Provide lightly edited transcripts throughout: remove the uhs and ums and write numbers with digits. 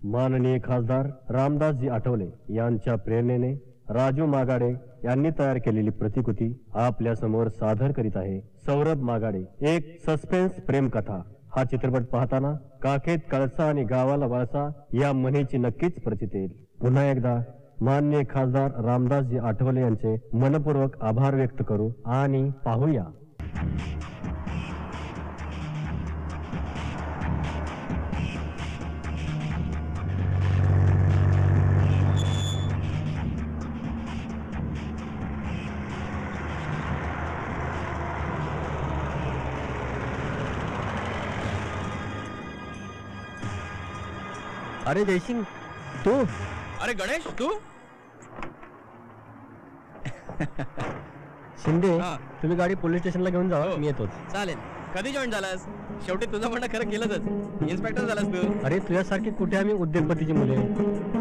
माननीय खासदार रामदासजी आठवले यांच्या प्रेरणेने राजू मागाडे यांनी तयार केलेली प्रतिकृती आपल्या समोर सादर करीत आहे सौरभ मागाडे, एक सस्पेन्स प्रेम कथा। हा चित्रपट पाहताना काखेत कळसा आणि गावाला वळसा या म्हणीची नक्कीच प्रचिती येईल। पुन्हा एकदा माननीय खासदार रामदासजी आठवले यांचे मनपूर्वक आभार व्यक्त करू आणि पाहूया। अरे जयसिंग, तू? अरे गणेश, तू? शिंदे, तुम्ही गाडी पोलीस स्टेशनला घेऊन जावा, मी येतोच। चालेल। कधी जॉईन झालास? शेवटी तुझं म्हणणं खरं केलंच, इन्स्पेक्टर झालास तू। अरे तुझ्यासारखी कुठे आम्ही उद्योगपतीची मुले,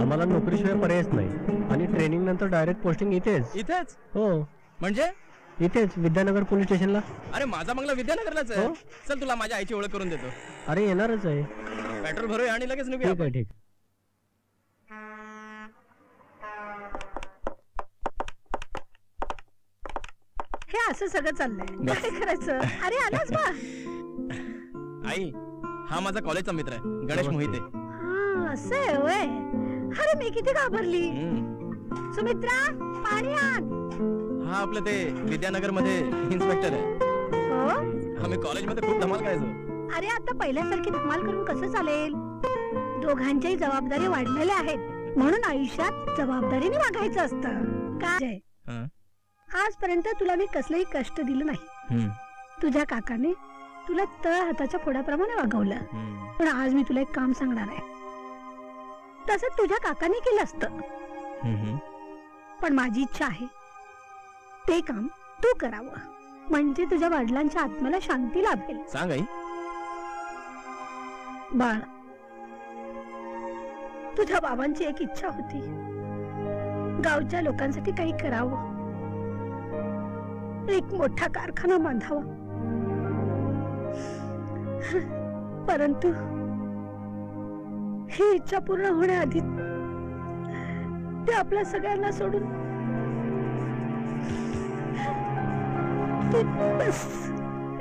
आम्हाला नोकरीशिवाय पर्यायच नाही आणि ट्रेनिंग नंतर डायरेक्ट पोस्टिंग इथेच। इथेच? हो। म्हणजे? इथेच विद्यानगर पोलीस स्टेशनला। अरे माझा बंगला विद्यानगरलाच आहे। चल तुला माझ्या आईची ओळख करून देतो। अरे येणारच आहे। पेट्रोल भरूया आणि लगेच निघूया। ठीक आहे, ठीक। हे असं सगळं चाललंय, काय करायचं? अरे आलास बा। आई, हा माझा कॉलेजचा मित्र आहे, गणेश मोहिते। हा असं आहे होय। अरे मी किती घाबरली। सुमित्रा, पाणी आण। हा आपलं ते विद्यानगर मध्ये इन्स्पेक्टर आहे। हो, आम्ही कॉलेज मध्ये खूप धमाल करायचो। अरे आता पहिल्यासारखी धमाल करून कसं चालेल? दोघांच्याही जबाबदारी वाढलेल्या आहेत, म्हणून आयुष्यात जबाबदारीने वागायचं असतं। काय आजपर्यंत तुला मी कसलंही कष्ट दिलं नाही। तुझ्या काकाने तुला तळ हाताच्या फोडाप्रमाणे वागवलं, पण आज मी तुला एक काम सांगणार आहे। तसं तुझ्या काकाने केलं असतं, पण माझी इच्छा आहे ते काम तू करावं, म्हणजे तुझ्या वडिलांच्या आत्म्याला शांती लाभेल। सांग आई। बाळ, तुझ्या बाबांची एक इच्छा होती, गावच्या लोकांसाठी काही करावं, एक मोठा कारखाना बांधावा, परंतु ही इच्छा पूर्ण होण्याआधी ते आपल्या सगळ्यांना सोडून बस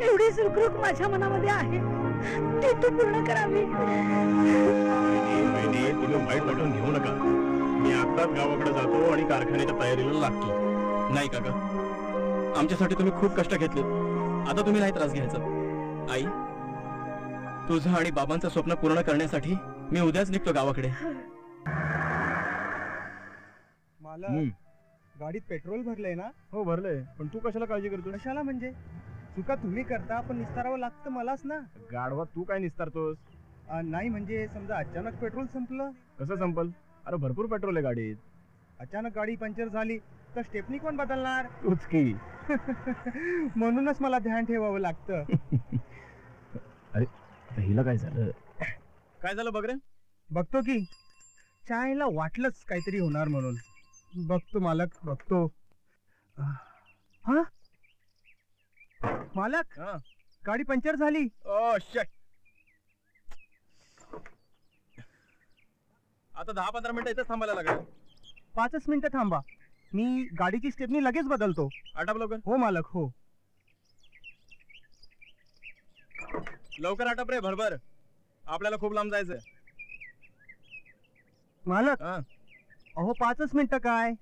एवढी सुखरूख माझ्या मनामध्ये आहे, ती तू पूर्ण करावी। तुम्ही वाईट वाटून घेऊ नका, मी आत्ताच गावाकडे जातो आणि कारखान्याच्या तयारीला लागतो। नाही काका, आमच्यासाठी तुम्ही खूप कष्ट घेतले, आता तुम्ही नाही त्रास घ्यायचा। आई, तुझं आणि बाबांचं स्वप्न पूर्ण करण्यासाठी मी उद्याच निघतो गावाकडे। मला गाडीत पेट्रोल भरलंय ना? हो भरलंय, पण तू कशाला काळजी करतो? कशाला म्हणजे? चुका तुम्ही करता, पण निस्तारावं लागतं मलाच ना। गाढवा, तू काय निस्तारतोस? नाही म्हणजे समजा अचानक पेट्रोल संपलं। कसं संपल? अरे भरपूर पेट्रोल आहे गाडीत। अचानक गाडी पंक्चर झाली तर स्टेपनी कोण बदलणार? तूच की। म्हणूनच मला ध्यान ठेवावं लागतं। अरे हिला काय झालं? काय झालं बघ रे? बघतो की, चायला वाटलंच काहीतरी होणार म्हणून। बघतो मालक, बघतो। हा मालक, गाडी पंक्चर झाली। ओ शिट, आता 10-15 मिनिटं इथेच थांबायला लागेल। 5 मिनिटं थांबा, मी गाडीची स्टेपनी लगेच बदलतो। आटप लवकर। हो मालक, हो। लवकर आटप रे, भरभर, आपल्याला खूप लांब जायचंय। मालक, अहो 5 मिनिटं काय,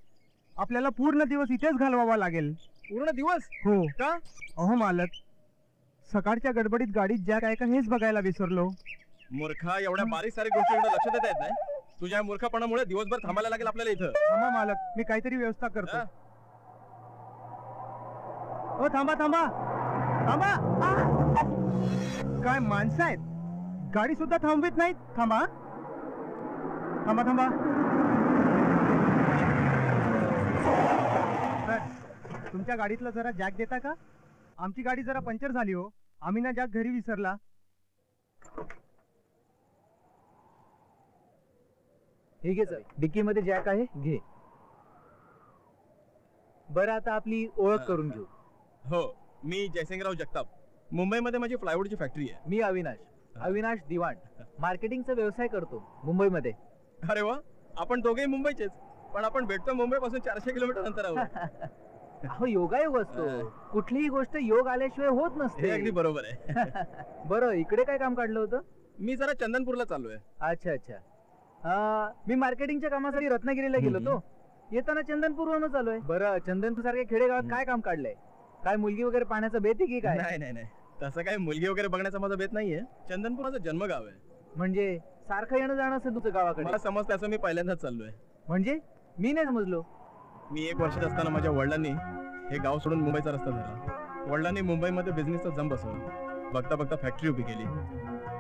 आपल्याला पूर्ण दिवस इथेच घालवावा लागेल। पूर्ण दिवस? हो। का? अहो मालक, सकाळच्या गडबडीत गाडीत जॅक आहे का हेच बघायला विसरलो। मूर्खा, एवढ्या बारीक सारी गोष्टींकडे लक्ष देता येत नाही? तुझ्या मूर्खपणामुळे दिवसभर थांबायला लागेल आपल्याला इथं। थांबा मालक, मी काहीतरी व्यवस्था करतो। हो थांबा थांबा थांबा, काय माणसं आहेत, गाडी सुद्धा थांबवित नाहीत। थांबा थांबा थांबा। तुमच्या गाडीतला जरा जॅक देता का? आमची गाडी जरा पंक्चर झाली हो, आम्ही ना जॅक घरी विसरला। ठीक आहे सर, डिक्की मध्ये जॅक आहे, घे। बरं, आता आपली ओळख करून घेऊ। हो, मी जयसिंगराव जगताप, मुंबईमध्ये माझी प्लायवूडची फॅक्टरी आहे। मी अविनाश दिवाण, मार्केटिंगचा व्यवसाय करतो मुंबईमध्ये। अरे वा, आपण दोघेही मुंबईचेच, पण आपण भेटतो मुंबईपासून 400 किलोमीटर अंतरावर. अहो योगायोग असतो, कुठलीही गोष्ट योग आल्याशिवाय होत हे नसते. अगदी बरोबर आहे. बरं, इकडे काय काम काढलं होतं? मी जरा चंदनपूरला चाललोय. अच्छा अच्छा. मी मार्केटिंगच्या कामासाठी रत्नागिरीला गेलो होतो. येताना चंदनपूरवरून चालू बरं, चंदनपूर सारख्या खेडेगावात काय काम काढलंय? काय मुलगी वगैरे पाहण्याचा बेत आहे की काय? नाही नाही नाही, तसं काय मुलगी वगैरे बघण्याचा माझा बेत नाहीये. चंदनपूर माझं जन्मगाव आहे. म्हणजे सारखं येणं जाणं असेल तुझं गावाकडे? मला समजतं, असं मी पहिल्यांदाच चाललोय. म्हणजे मी नाही समजलो. मी 1 वर्षात असताना माझ्या वडिलांनी हे गाव सोडून मुंबईचा रस्ता धरला. वडिलांनी मुंबईमध्ये बिझनेसचा जम बसवला. बघता बघता फॅक्टरी उभी केली.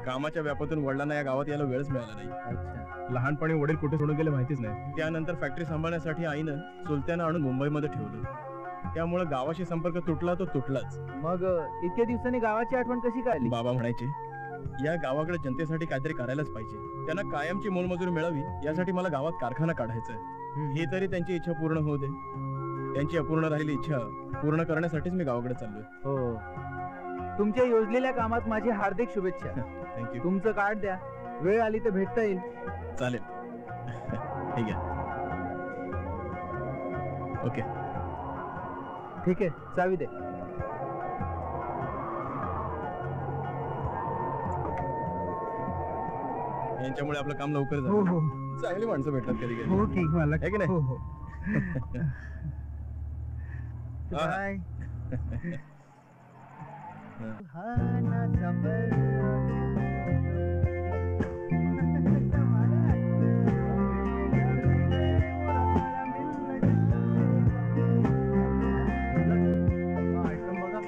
कामाच्या व्यापातून वडिलांना या गावात यायला वेळच मिळाला नाही. अच्छा. लहानपणी वडील कुठे सोडून गेले माहितीच नाही. त्यानंतर फॅक्टरी सांभाळण्यासाठी आईनं चुलत्यानं आणून मुंबईमध्ये ठेवलं. त्यामुळे गावाशी संपर्क तुटला तो तुटलाच. मग इतक्या दिवसांनी गावाची आठवण कशी काय आली? बाबा म्हणायचे, या गावाकडे जनतेसाठी काहीतरी करायलाच पाहिजे. त्यांना कायमची मोलमजुरी मिळावी यासाठी मला गावात कारखाना काढायचा आहे. ही तरी त्यांची इच्छा पूर्ण होऊ दे. त्यांची अपूर्ण राहिलेली इच्छा पूर्ण करण्यासाठीच मी गावाकडे चाललोय. हो, तुमच्या योजलेल्या कामात माझी हार्दिक शुभेच्छा. थँक्यू. तुमचं कार्ड द्या, वेळ आली तर भेटता येईल. चालेल. ठीक आहे. ओके. ठीक आहे, चावी दे. यांच्यामुळे आपलं काम लवकर हो झालं. हो चांगली माणसं भेटतात कधी कधी. हो ठीक मला आहे की नाही? हो हो हा. बाय. आयटम बघा.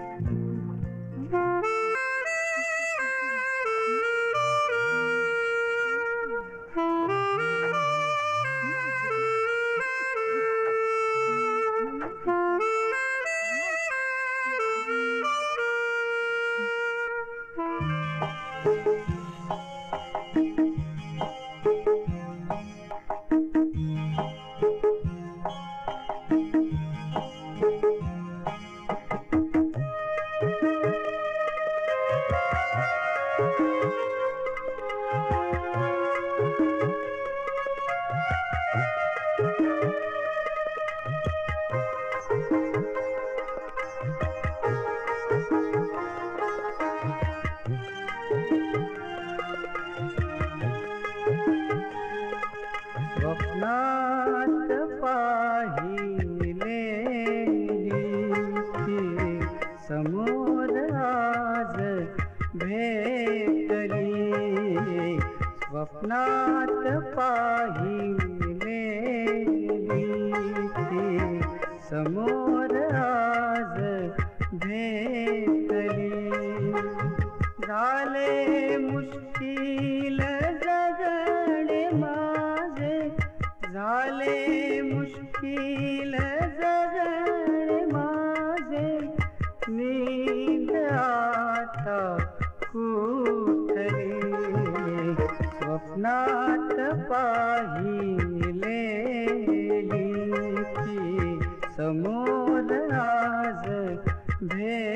स्वप्नात पाहिले समोर आज भेटली. स्वप्नात पाहिले समोर आज भेटली. झाले मुश्किल जगणे माझे, झाले मुश्किल जगणे माझे. नींद आता कुठली, स्वप्नात पाहिले समोर आज भेटली.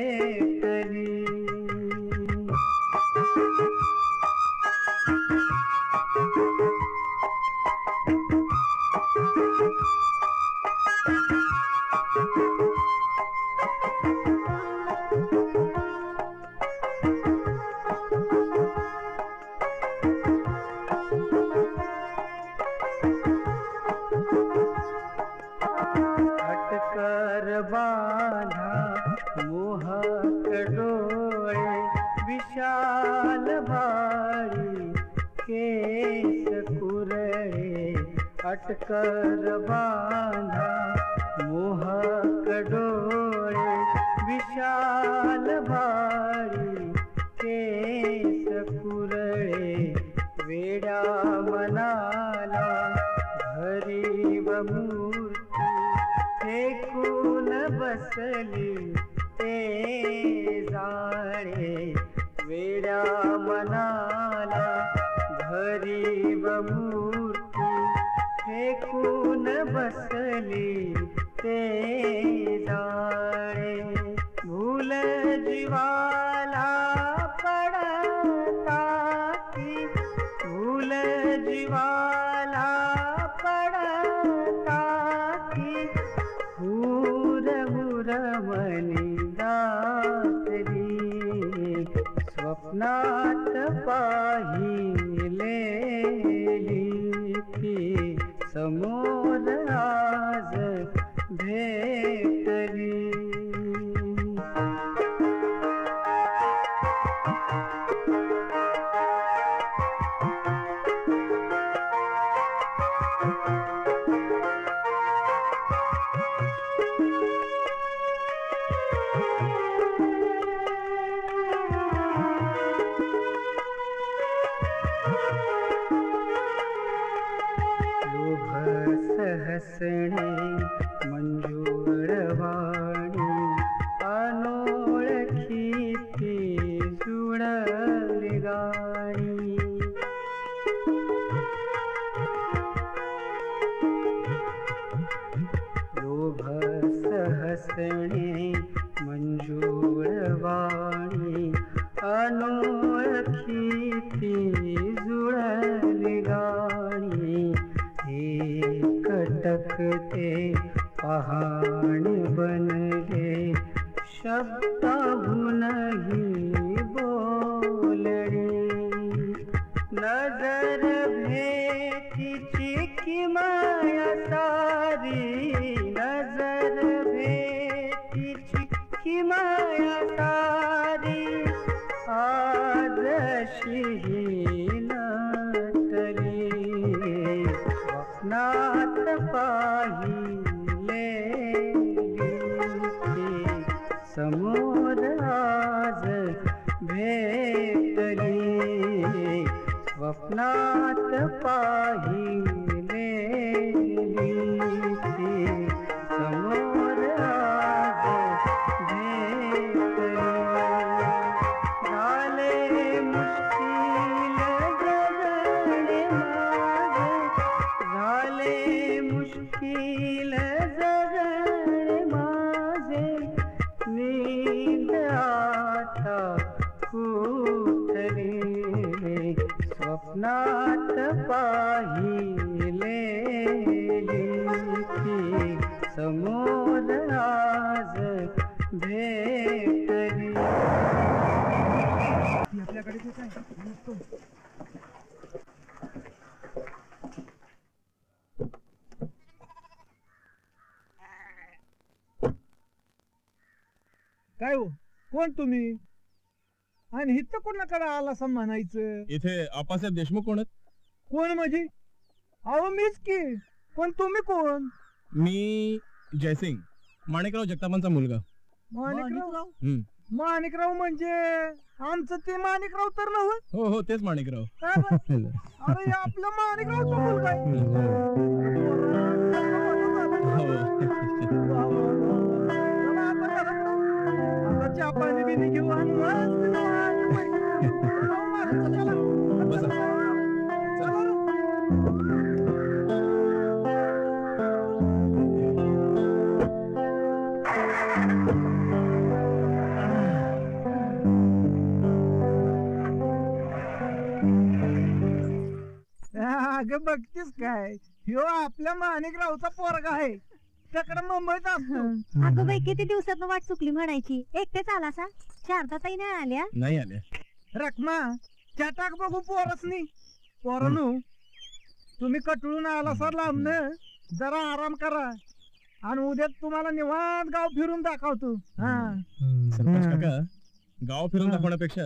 अटकर बांधा मोहक डोळे, विशाल भारी केस कुरळे. अटकर बांधा मोहक डोळे, विशाल भारी केस कुरळे. वेड्या मनाला घरी व मूर्ती फेकून बसली ते जाणे. वेड्या मनाला घरी व मूर्ती फेकून बसली ते जाणे. भूल जीवाला पडता की, भूल जीवाला मनी दाटली स्वप्नात पाहिलेली ती समोर आज भेटली. हसणे मंजूळवाणी अनोळखी ती जुळली गाणी. लोभस हसणे मंजूळवाणी अनोळखी ती जुळली गाणी. कटकते पहाण बनले शब्दाहूनही बोलणे. नजर भेटीची किमया सारी नजर भेटीची किमया सारी आजशी नटली. स्वप्नात पाहिलेली समोर आज भेटली. स्वप्नात पाहिलेली समोर आज भेटली. झाले मुश्किल जगणे माझे झाले मुश्किल जगणे माझे. नींद आता उठली स्वप्नात पाहिलेली समोर आज भेटली. आपल्याकडे ते काय काय हो कोण तुम्ही आणि हिथं कोणाकडे आला असं म्हणायचं. इथे आप्पासाहेब देशमुख कोण आहेत? कोण म्हणजे अहो मीच की पण तुम्ही कोण. मी जयसिंग माणिकराव जगतापांचा मुलगा. माणिकराव हम्म. माणिकराव म्हणजे आमचं ते माणिकराव तर नव्हतं. हो हो तेच माणिकराव. अरे आपलं माणिकरावचा मुलगा आहे. चहा पाणी बिनी घेऊ आणि बसा. अगं बघतीस काय ह्यो आपल्या माणिकरावचा पोरगा आहे त्याकडे मुंबईत असतो. अगं बाई किती दिवसात वाट चुकली म्हणायची. एकटेच आला सा शारदा ताई नाही आल्या. नाही आले. रखमा चटाक बघू पोरसनी. पोरानू तुम्ही कटळून आला सर लांबन जरा आराम करा आणि उद्या तुम्हाला निवांत गाव फिरून दाखवतो. सरपंच काका गाव फिरून दाखवण्यापेक्षा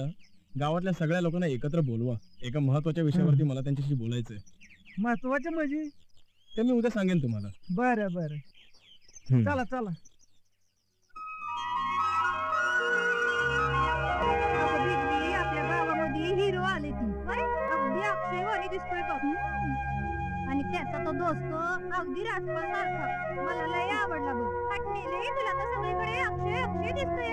गावातल्या सगळ्या लोकांना एकत्र बोलवा. एका महत्वाच्या विषयावरती मला त्यांच्याशी बोलायचंय. महत्वाचे म्हणजे ते मी उद्या सांगेन तुम्हाला. बरं बरं चला चला. आपल्या गावामध्ये हिरो आले ती अगदी अक्षयवाणी दिसतोय बघ. आणि त्याचा तो दोस्त अगदी राजपाल सारखा मला लय आवडला बघ. हटलेले तुला तर सगळीकडे अक्षय अक्षय दिसतोय.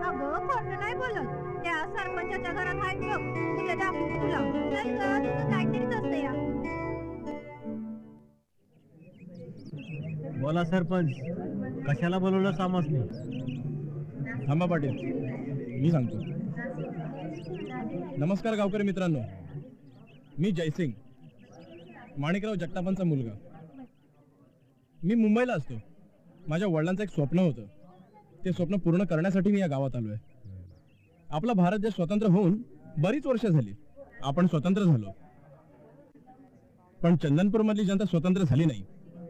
अगं खोटं नाही बोलत. त्या सरपंचाच्या घरात आहे बघ तुझ्या दाखवू तुला. नाही ग तुझं काहीतरीच असतं या. बोला सरपंच कशाला बोलवलं सामासने. थांबा पाटील मी सांगतो. नमस्कार गावकरी मित्रांनो. मी जयसिंग माणिकराव जगतापांचा मुलगा. मी मुंबईला असतो. माझ्या वडिलांचं एक स्वप्न होतं ते स्वप्न पूर्ण करण्यासाठी मी या गावात आलोय. आपला भारत देश स्वतंत्र होऊन बरीच वर्ष झाली. आपण स्वतंत्र झालो, पण चंदनपूर मधली जनता स्वतंत्र झाली नाही.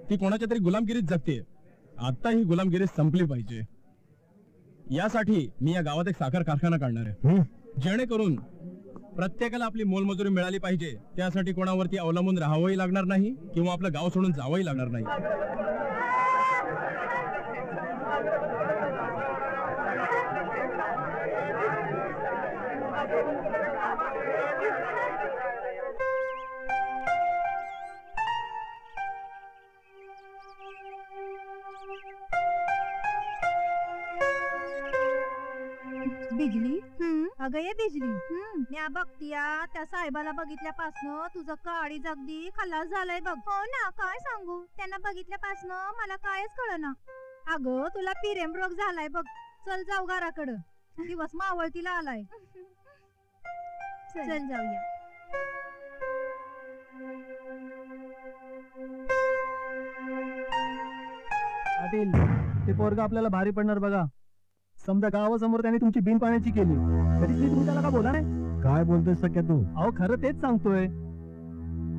ती कोणाच्या तरी गुलामगिरीत जगते. आता ही गुलामगिरी संपली पाहिजे. यासाठी मी या गावात एक साखर कारखाना काढणार आहे, जेणेकरून प्रत्येकाला आपली मोलमजुरी मिळाली पाहिजे. त्यासाठी कोणावरती अवलंबून राहावंही लागणार नाही किंवा आपलं गाव सोडून जावंही लागणार नाही. बिजली अगं ये बिजली म्या बघतीया त्या साहेबाला बघितल्यापासनं तुझं काळी जगदी खल्लास झालंय बघ. हो ना, काय सांगू, त्यांना बघितल्यापासनं मला कायच कळना. अगं तुला पिरेम रोग झालाय बघ. चल जाऊ घराकडं, दिवस मावळतीला आलाय. चल जाऊया. पाटील, ते पोरग आपल्याला भारी पडणार बघा. समजा गावासमोर त्याने तुमची बिन पाण्याची केली तरी तुम्ही त्याला का बोला नाही? काय बोलतोय सख्या तू? अहो खरं तेच सांगतोय.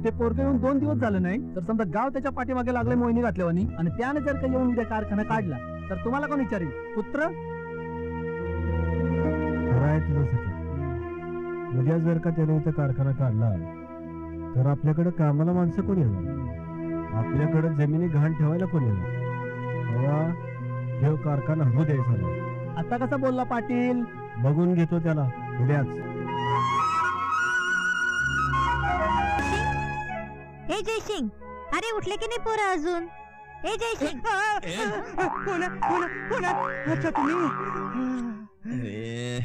ते पोरग येऊन 2 दिवस झालं नाही तर समजा गाव त्याच्या पाठीमागे लागले मोहिनी घातल्यावानी, आणि त्याने जर का येऊन उद्या कारखाना काढला तर तुम्हाला कोण विचारेल? पुत्र उद्या जर का त्याने इथं कारखाना काढला तर आपल्याकडे कामाला माणसं कोण येणार? आपल्याकडे जमिनी घाण ठेवायला कोण येणार? कारखाना होऊ द्यायचा नाही. आता कसा बोलला पाटील? बघून घेतो त्याला उद्याच. हे जयसिंग, अरे उठले की नाही पोरं अजून? हे जयसिंग, अच्छा तुम्ही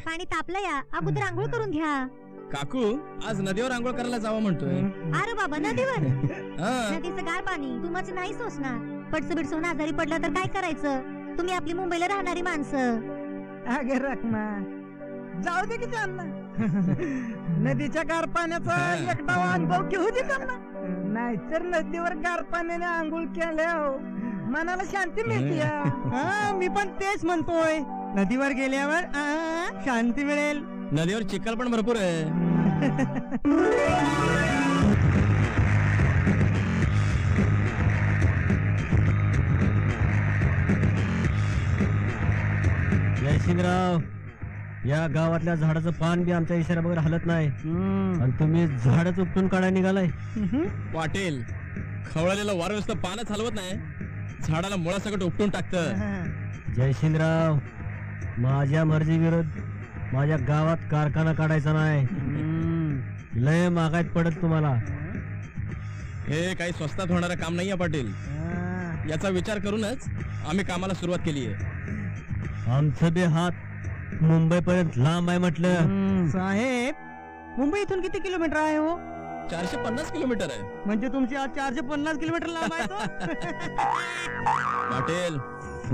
पाणी तापलं या, अगोदर आंघोळ करून घ्या. काकू आज नदीवर आंघोळ करायला जावं म्हणतोय. अरे बाबा नदीवर? नदीचं गार पाणी तुम्हाच नाही सोसणार. पडसं बिडसं आजारी पडला तर काय करायचं? तुम्ही आपली मुंबईला राहणारी माणसं. अगे रखना जाऊ दे की त्यांना. नदीच्या गार पाण्याचा एकटा अनुभव घेऊ दे त्यांना. नाहीतर नदीवर गार पाण्याने आंघोळ केल्यावर मनाला शांती मिळते. मी पण तेच म्हणतोय, नदीवर गेल्यावर शांती मिळेल. नदीवर चिखल पण भरपूर आहे. जयसिंगराव, या गावातल्या झाडाचं पान बी आमच्या इशारा बघा हलत नाही, आणि तुम्ही झाडच उपटून काढायला निघालाय. पाटील, खवळलेलं वारं नुसतं पानच हलवत नाही, झाडाला मुळासकट उपटून टाकतं. जयसिंगराव, माझ्या मर्जी विरुद्ध माझ्या गावात कारखाना काढायचा नाही. लय महागात पडत तुम्हाला. हे काही स्वस्तात होणारं काम नाहीये पाटील. याचा विचार करूनच आम्ही कामाला सुरुवात केली आहे. आमचं बे हात मुंबई पर्यंत लांब आहे म्हटलं. साहेब, मुंबई इथून किती किलोमीटर आहे हो? 450 किलोमीटर आहे. म्हणजे तुमची आज 450 किलोमीटर लांब आहे. पाटील,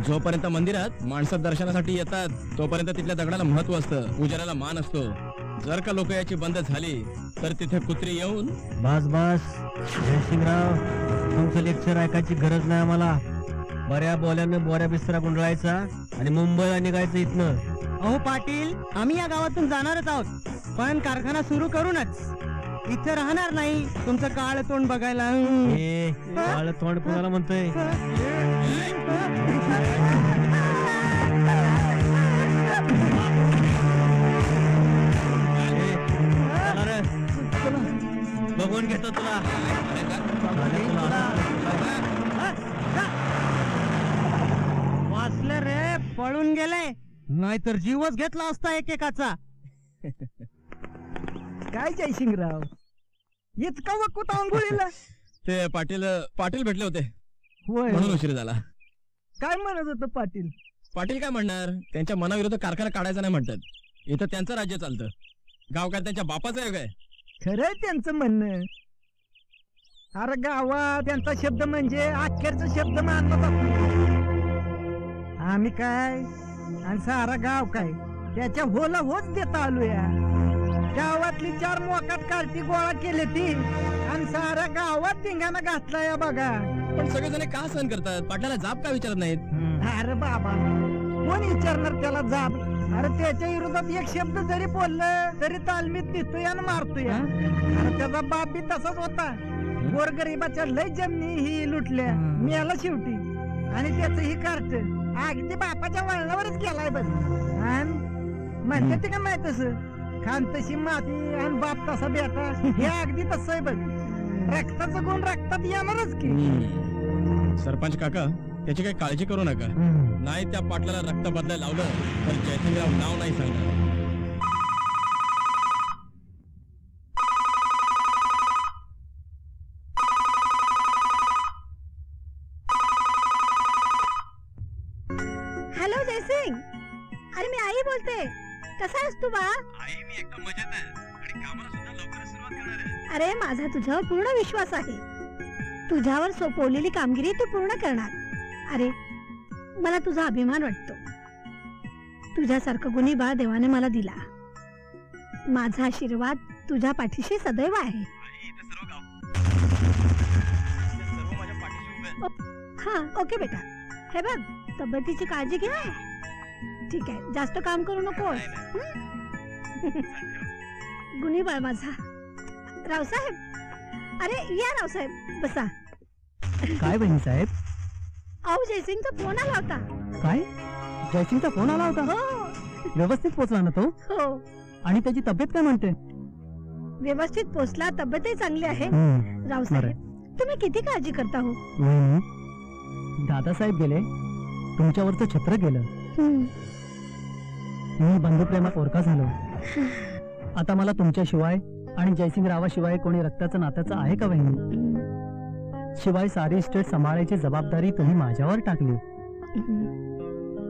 जोपर्यंत मंदिरात माणसं दर्शनासाठी येतात तोपर्यंत तिथल्या दगडाला महत्व असतं, पुजाऱ्याला मान असतो. जर का लोक याची बंद झाली तर तिथे कुत्री येऊन. बस बस जयसिंगराव, तुमचं लेक्चर ऐकायची गरज नाही आम्हाला. बऱ्या बोल्यानं बोऱ्या बिस्तरा गुंडळायचा आणि मुंबईला निघायचं इथनं. अहो पाटील, आम्ही या गावातून जाणारच आहोत, पण कारखाना सुरू करूनच. इथे राहणार नाही तुमचं काळ तोंड बघायला. काळ तोंड कुणाला म्हणतोय? बघून घेतो तुला. वाचलं रे, पळून गेले, नाहीतर जीवच घेतला असता एकेकाचा. काय जयसिंगराव, इतका वकूत आंघोळीला? ते पाटील भेटले होते होय, म्हणून उशीर झाला. काय म्हणत होतं पाटील? पाटील काय म्हणणार, त्यांच्या मनाविरुद्ध कारखाना काढायचा नाही म्हणतात. इथं त्यांचं राज्य चालतं, गाव काय त्यांच्या बापाचं आहे काय? खरंय त्यांचं म्हणणं. अरे गावात त्यांचा शब्द म्हणजे अखेरचा शब्द मानला जातो. आम्ही काय आणि सारा गाव काय त्याच्या होला होच देता आलोया. गावातली 4 मोकाट कार्टी गोळा केली ती आणि सारा गावात धिंगाणा घातला या बघा. पण सगळेजण का सहन करतात? पाटलाला जाब का विचारत नाहीत? अरे बाबा, कोण विचारणार त्याला जाब? अरे त्याच्या विरोधात एक शब्द जरी बोललं तरी तालमीत निघतोय आणि मारतोय. अरे त्याचा बाप बी तसाच होता. गोरगरिबाच्या लय जमिनी ही लुटल्या मेला शेवटी. आणि त्याचं ही कार्ट अगदी बापाच्या वळणावरच गेलाय बघ. आणि म्हणते ते का माहित तसं खान तशी माती आणि बाप तसा बेटा हे अगदी तसं आहे बघ. रक्ताचं गुण रक्तात येणारच की. सरपंच काका त्याची काही काळजी करू नका. नाही त्या पाटलाला रक्त बदलायला लावलं तर जयसिंगराव नाव नाही सांगणार. हॅलो जयसिंग, अरे मी आई बोलते. कसा आहेस तू बा? आई मी एकदम मजेत आहे आणि कामाला सुद्धा लवकरच सुरुवात करणार आहे. अरे माझा तुझ्यावर पूर्ण विश्वास आहे. तुझ्यावर सोपवलेली कामगिरी तू पूर्ण करणार. अरे मला तुझा अभिमान वाटतो. तुझ्यासारखं गुणी बाळ देवाने मला दिला. माझा आशीर्वाद तुझ्या पाठीशी सदैव आहे. हा ओके बेटा. हे बघ तब्येतीची काळजी घे. ठीक आहे, जास्त काम करू नको. गुणी बाळ माझा. रावसाहेब, अरे या रावसाहेब बसा. काय बहिणी साहेब? अहो जयसिंगचा फोन आला होता. काय जयसिंगचा फोन आला होता? हो व्यवस्थित पोहोचला ना तो? हो आणि त्याची तब्येत काय म्हणते? व्यवस्थित पोहोचला. तब्येतही चांगली आहे. रावसाहेब तुम्ही किती काळजी करता हो. दादासाहेब गेले, तुमच्यावरचं छत्र गेलं, मी बंधुप्रेमात ओरका झालो. आता मला तुमच्याशिवाय आणि जयसिंग रावाशिवाय कोणी रक्ताचं नात्याचं आहे का बहिणी? शिवाय सारी इस्टेट सांभाळायची जबाबदारी तुम्ही माझ्यावर टाकली.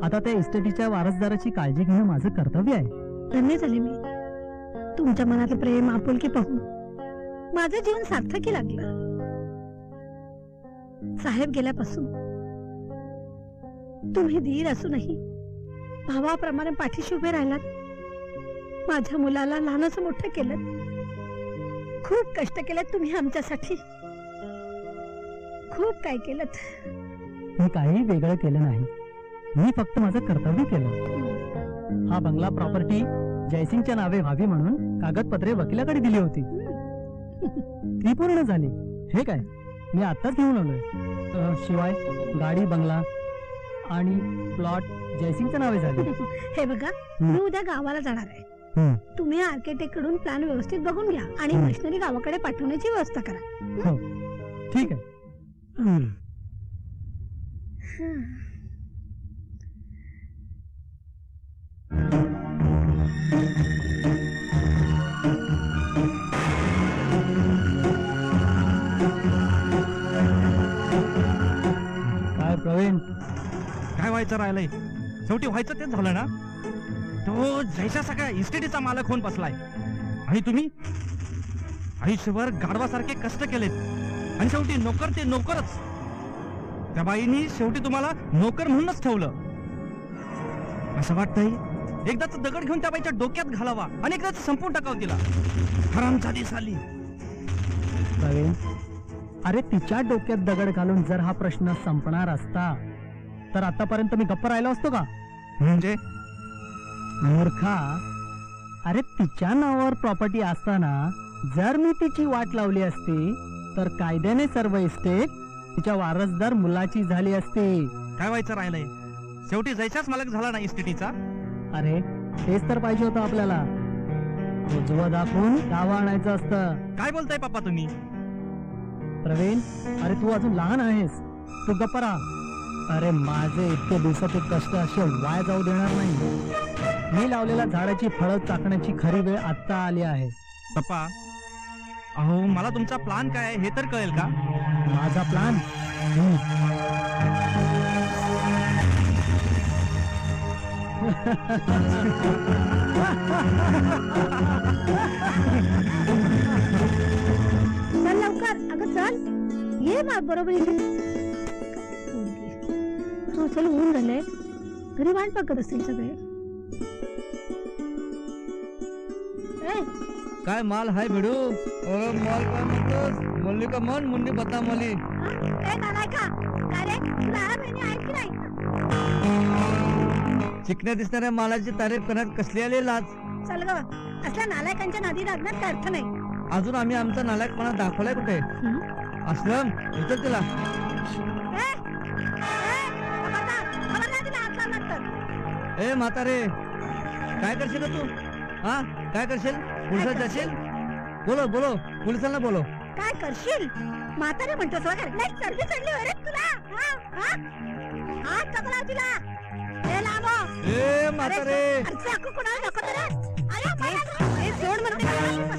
आता त्या इस्टेटीच्या वारसदाराची काळजी घेणं माझं कर्तव्य आहे. धन्य झाले मी. तुमच्या मनातलं प्रेम आपुलकी पाहून माझं जीवन सार्थकी लागलं. साहेब गेल्यापासून तुम्ही धीर असूनही भावाप्रमाणे पाठीशी उभे राहिलात. माझ्या मुलाला लहानाचं मोठं केलं. खूप कष्ट केलेत तुम्ही आमच्यासाठी. खूप काय केलं. मी काही वेगळं केलं नाही. मी फक्त माझं कर्तव्य केलं. हा बंगला प्रॉपर्टी जयसिंगच्या नावे व्हावी म्हणून कागदपत्रे वकिलाकडे दिली होती. ती पूर्ण झाली. हे काय मी आत्ताच घेऊन आलोय. शिवाय गाडी, बंगला आणि प्लॉट जयसिंगच्या नावे झाले. हे बघा मी उद्या गावाला जाणार आहे. तुम्ही आर्किटेक्ट कडून प्लॅन व्यवस्थित बघून घ्या आणि मशिनरी गावाकडे पाठवण्याची व्यवस्था करा. हो ठीक आहे. काय प्रवीण, काय व्हायचं राहिलंय? शेवटी व्हायचं तेच झालं ना. तो जयशा सगळ्या इस्टेटीचा मालक होऊन बसलाय. आणि तुम्ही आयुष्यभर गाढवासारखे कष्ट केलेत आणि शेवटी नोकर ते नोकरच. त्या बाईनी शेवटी तुम्हाला नोकर म्हणूनच ठेवलं. असं वाटतंय एकदाच दगड घेऊन त्या बाईच्या डोक्यात घालावा आणि एकदाच संपून टाकावं तिला. हरामजादी साली. प्रवीण, अरे तिच्या डोक्यात दगड घालून जर हा प्रश्न संपणार असता तर आतापर्यंत मी गप्प राहिलो असतो का? म्हणजे मूर्खा, अरे तिच्या नावावर प्रॉपर्टी असताना जर मी तिची वाट लावली असती तर कायद्याने सर्व इस्टेट तिच्या वारसदार मुलाची झाली असती. काय व्हायचं राहिलंय? शेवटी जयशाच मालक झाला ना इस्टेटीचा. अरे तेच तर पाहिजे होतं आपल्याला. उजवं दाखवून डावा आणायचं असतं. काय बोलताय पप्पा तुम्ही? प्रवीण, अरे तू अजून लहान आहेस. तू गप्प राहा. अरे माझे इतके दिवसाचे कष्ट असे वाया जाऊ देणार नाही. मी लावलेल्या झाडाची फळं चाकण्याची खरी वेळ आता आली आहे. पप्पा, अहो मला तुमचा प्लान काय आहे हे तर कळेल का? माझा प्लान? चल लवकर. अगं चल, ये मग बरोबर इथे. हो चल, ऊन झालंय. घरी वाट बघत असतील सगळे. काय माल हाय भिडू? माल काय म्हणतोस? मुल्ली का मन मुंडी बता मली. नालायका, काय रे तुला 6 महिने आहेत की नाही? चिकण्या दिसणाऱ्या मालाची तारीफ करण्यात कसली आली लाज. चल ग, असल्या नालायकांच्या नादी लागण्यात काय अर्थ नाही. अजून आम्ही आमचा नालायकपणा दाखवलाय कुठे? असलम विचार तिला. ए म्हातारे, काय करशील तू? हा काय करशील? पोलिसात जाशील? बोलो बोलो, पोलिसांना बोलो. काय करशील? म्हातारे म्हणतोस वगैरे नाही. सर्दी चढली अरे तुला. हात चकला तिला. ए लांबो. ए म्हातारे, चाकू कोणाला नको तर. अरे सोड म्हणते,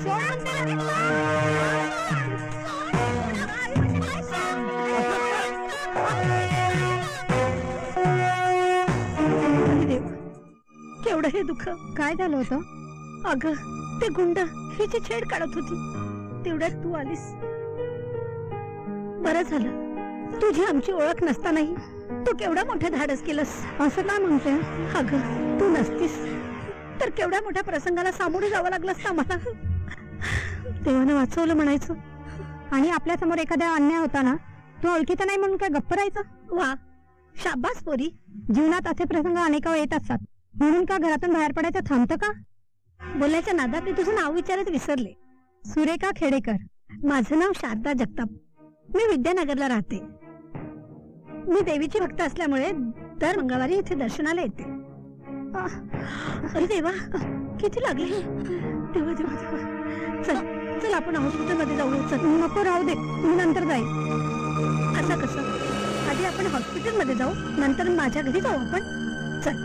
सोड म्हणते. केवढं हे दुःख. काय झालं होतं? अगं ते गुंड हिची छेड काढत होती, तेवढ्यात तू आलीस. बरं झालं, तुझी आमची ओळख नसतानाही तू केवढा मोठं धाडस केलंस. असं काय म्हणते? अगं तू नसतीस तर केवढ्या मोठ्या प्रसंगाला सामोरे जावं लागलं असतं आम्हाला. देवानं वाचवलं म्हणायचं. आणि आपल्या समोर एखाद्या अन्याय होता ना, तू ओळखीचा नाही म्हणून काय गप्प राहायचं? वा, शाबास पोरी. जीवनात असे प्रसंग अनेक वेळा येत असतात, म्हणून का घरातून बाहेर पडायचं थांबतं का? बोलायच्या नादात मी तुझं नाव विचारत विसरले. सुरेखा खेडेकर. माझं नाव शारदा जगताप. मी विद्यानगरला राहते. मी देवीची भक्त असल्यामुळे दर मंगळवारी इथे दर्शनाला येते. अरे देवा, किती लागले. देवा देवा देवा. चल चल आपण हॉस्पिटलमध्ये जाऊ. चल. नको राहू दे, मी नंतर जाईल. असं कसं? आधी आपण हॉस्पिटलमध्ये जाऊ, नंतर माझ्या घरी जाऊ आपण. चल.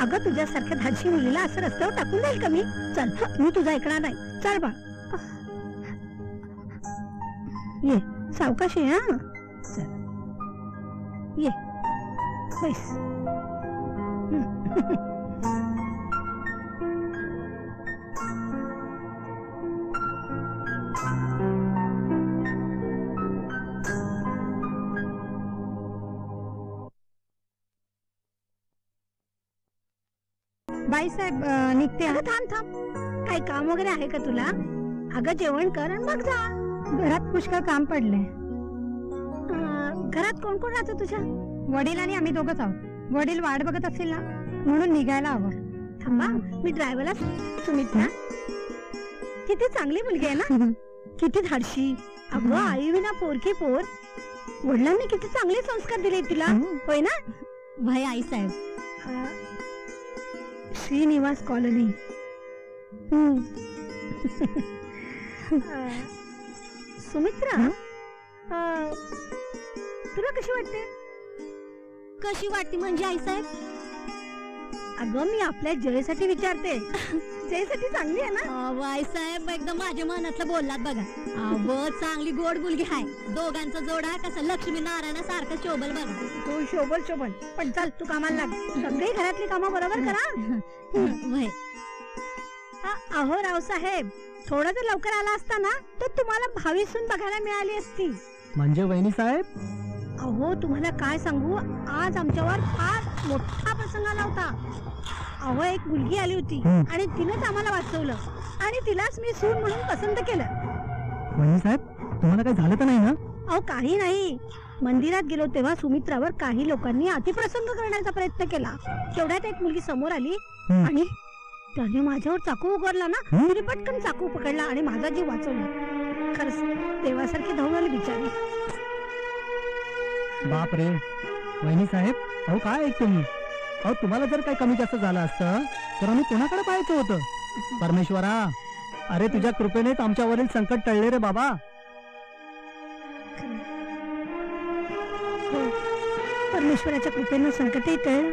अगं तुझ्यासारख्या धाडशी मुलीला असं रस्त्यावर टाकून जाईल का मी? चल, मी तुझं ऐकणार नाही. चल बा. ये सावकाशी. हा चल ये बैस. बाईसाहेब निघते. थांब थांब, काही काम वगैरे आहे का तुला? अगं जेवण कर आणि मग जा. घरात पुष्कळ काम पडले. घरात कोण कोण राहतं तुझ्या? वडील आणि आम्ही दोघंच आहोत. वडील वाट बघत असतील ना, म्हणून निघायला हवं. थांबा, मी ड्रायव्हरला. सुमित्रा किती चांगली मुलगी आहे ना, किती धाडशी. अगं आई विना पोरकी पोर. वडिलांनी किती चांगले संस्कार दिले तिला, होय ना? भाई आई साहेब. श्रीनिवास कॉलनी. सुमित्रा, तुला कशी वाटते? कशी वाटते म्हणजे आई साहेब? अगं मी आपल्या जयसाठी विचारते. जयसाठी चांगली आहे ना? आई साहेब एकदम माझ्या मनातलं बोललात बघा. अगं चांगली गोड मुलगी आहे. दोघांचा जोडा कसा लक्ष्मी नारायणा सारखं शोभल बघा. तू शोभल शोभल, पण चल तू कामाला लाग. सगळी घरातली कामं बरोबर करा. अहो रावसाहेब, थोडं जर लवकर आला असता ना, तर तुम्हाला भावी सून बघायला मिळाली असती. म्हणजे वहिनी साहेब? अहो तुम्हाला काय सांगू, आज आमच्यावर फार मोठा प्रसंग आला होता. अहो एक मुलगी आली होती आणि तिनेच आम्हाला वाचवलं आणि तिलाच मी सून म्हणून पसंत केलं. वहिनी साहेब, तुम्हाला काही झालं तर नाही ना? अहो काही नाही. मंदिरात गेलो तेव्हा सुमित्रावर काही लोकांनी अतिप्रसंग करण्याचा प्रयत्न केला. तेवढ्यात एक मुलगी समोर आली आणि त्याने माझ्यावर चाकू उगारला ना. तिने पटकन चाकू पकडला आणि माझा जीव वाचवला. खरंच देवासारखी धावून आली बिचारी. बाप रे वहिनी साहेब, अहो काय ऐकतो मी. अहो तुम्हाला जर काही कमी जास्त झालं असतं तर आम्ही कोणाकडे पाहायचं होतं? परमेश्वरा, अरे तुझ्या कृपेनेच आमच्यावरील संकट टळले रे बाबा. परमेश्वराच्या कृपेनं संकटही टळलं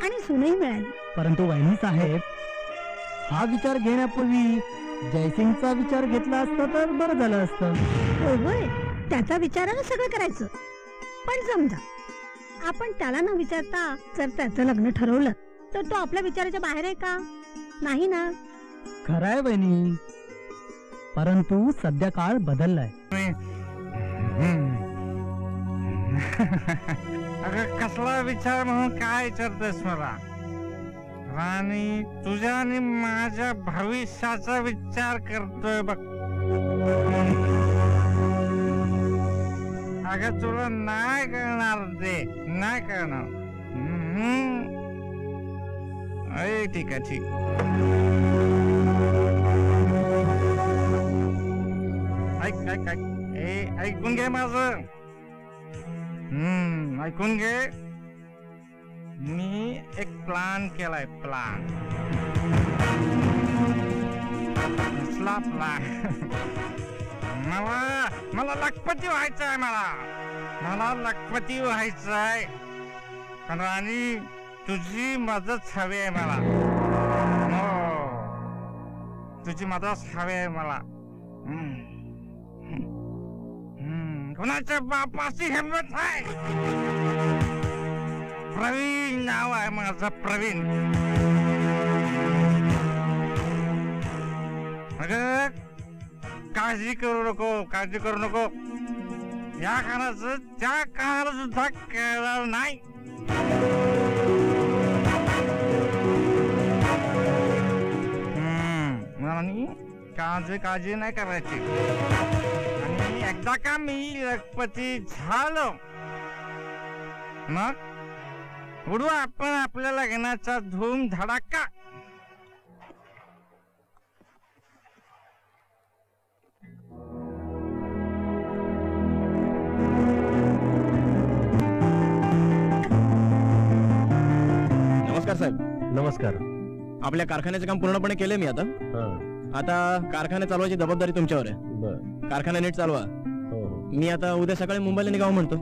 आणि सूनही मिळाली. परंतु वहिनी साहेब, हा विचार घेण्यापूर्वी जयसिंगचा विचार घेतला असता तर बरं झालं असतं. होय होय, त्याचा विचारानं सगळं करायचं. पण समजा आपण त्याला न विचारता जर त्याचं लग्न ठरवलं तर तो आपल्या विचाराच्या बाहेर आहे का? नाही ना. खरंय वहिनी, परंतु सध्या काळ बदललाय. अगं कसला विचार म्हणून काय विचारतेस मला? राणी, तुझ्या आणि माझ्या भविष्याचा विचार करतोय बघ. अगं तुला नाही कळणार, ते नाही कळणार. ठीक आहे ठीक. ऐकून घे माझं. ऐकून घे. मी एक प्लान केलाय. प्लान मला लखपती व्हायचंय. मला लखपती व्हायचंय. राणी तुझी मदत हवी आहे मला. तुझी मदत हवी आहे मला. कोणाच्या बापाची हिंमत आहे. प्रवीण नाव आहे माझं. प्रवीण. अगं काळजी करू नको. या कानाचं त्या कानाला सुद्धा कळणार नाही. आणि काळजी नाही करायची. आणि एकदा का मी लखपती झालो मग उडू आपण आपल्या लग्नाचा धूम धडाका. नमस्कार साहेब. नमस्कार. आपल्या कारखान्याचं काम पूर्णपणे केलंय मी आता. आता कारखाना चालवायची जबाबदारी तुमच्यावर आहे. बर. कारखाना नीट चालवा. हो. मी आता उद्या सकाळी मुंबईला निघावं म्हणतो.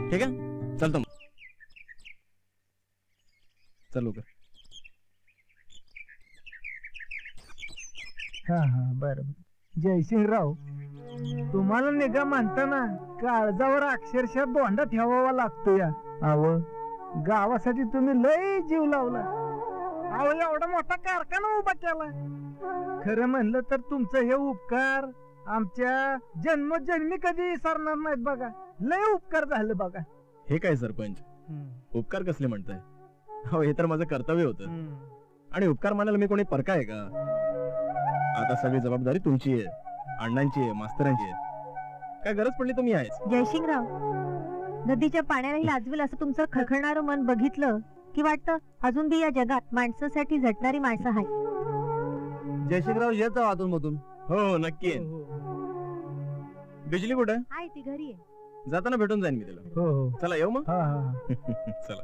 ठीक आहे चलतो मग. चल लवकर. हा बरं. जयसिंगराव, तुम्हाला निघा म्हणताना काळजावर अक्षरशः दोंडा ठेवावा लागतो. या गावासाठी तुम्ही लय जीव लावला. एवढा मोठा कारखाना उभा केला. खरं म्हणलं तर तुमचं हे उपकार आमच्या जन्मोजन्मी कधी विसरणार नाहीत बघा. लय उपकार झालं बघा. हे काय सरपंच, उपकार कसले म्हणताय? हो, हे तर माझं कर्तव्य होतं. आणि उपकार मानायला मी कोणी परका आहे का? आता सगळी जबाबदारी तुमची आहे, अण्णांची आहे, मास्तरांची आहे. काय गरज पडली तुम्ही आहेच. जयसिंगराव, नदीच्या पाण्यालाही लाजवेल असं तुमचं खळखळणारं मन बघितलं की वाटतं अजून बी या जगात माणसासाठी झटणारी माणसं आहेत. जयसिंगराव येत अधून मधून. हो नक्की. बिजली कुठे आहे? ती घरी आहे. जाताना भेटून जाईन मी तिला. हो. चला येऊ मग. चला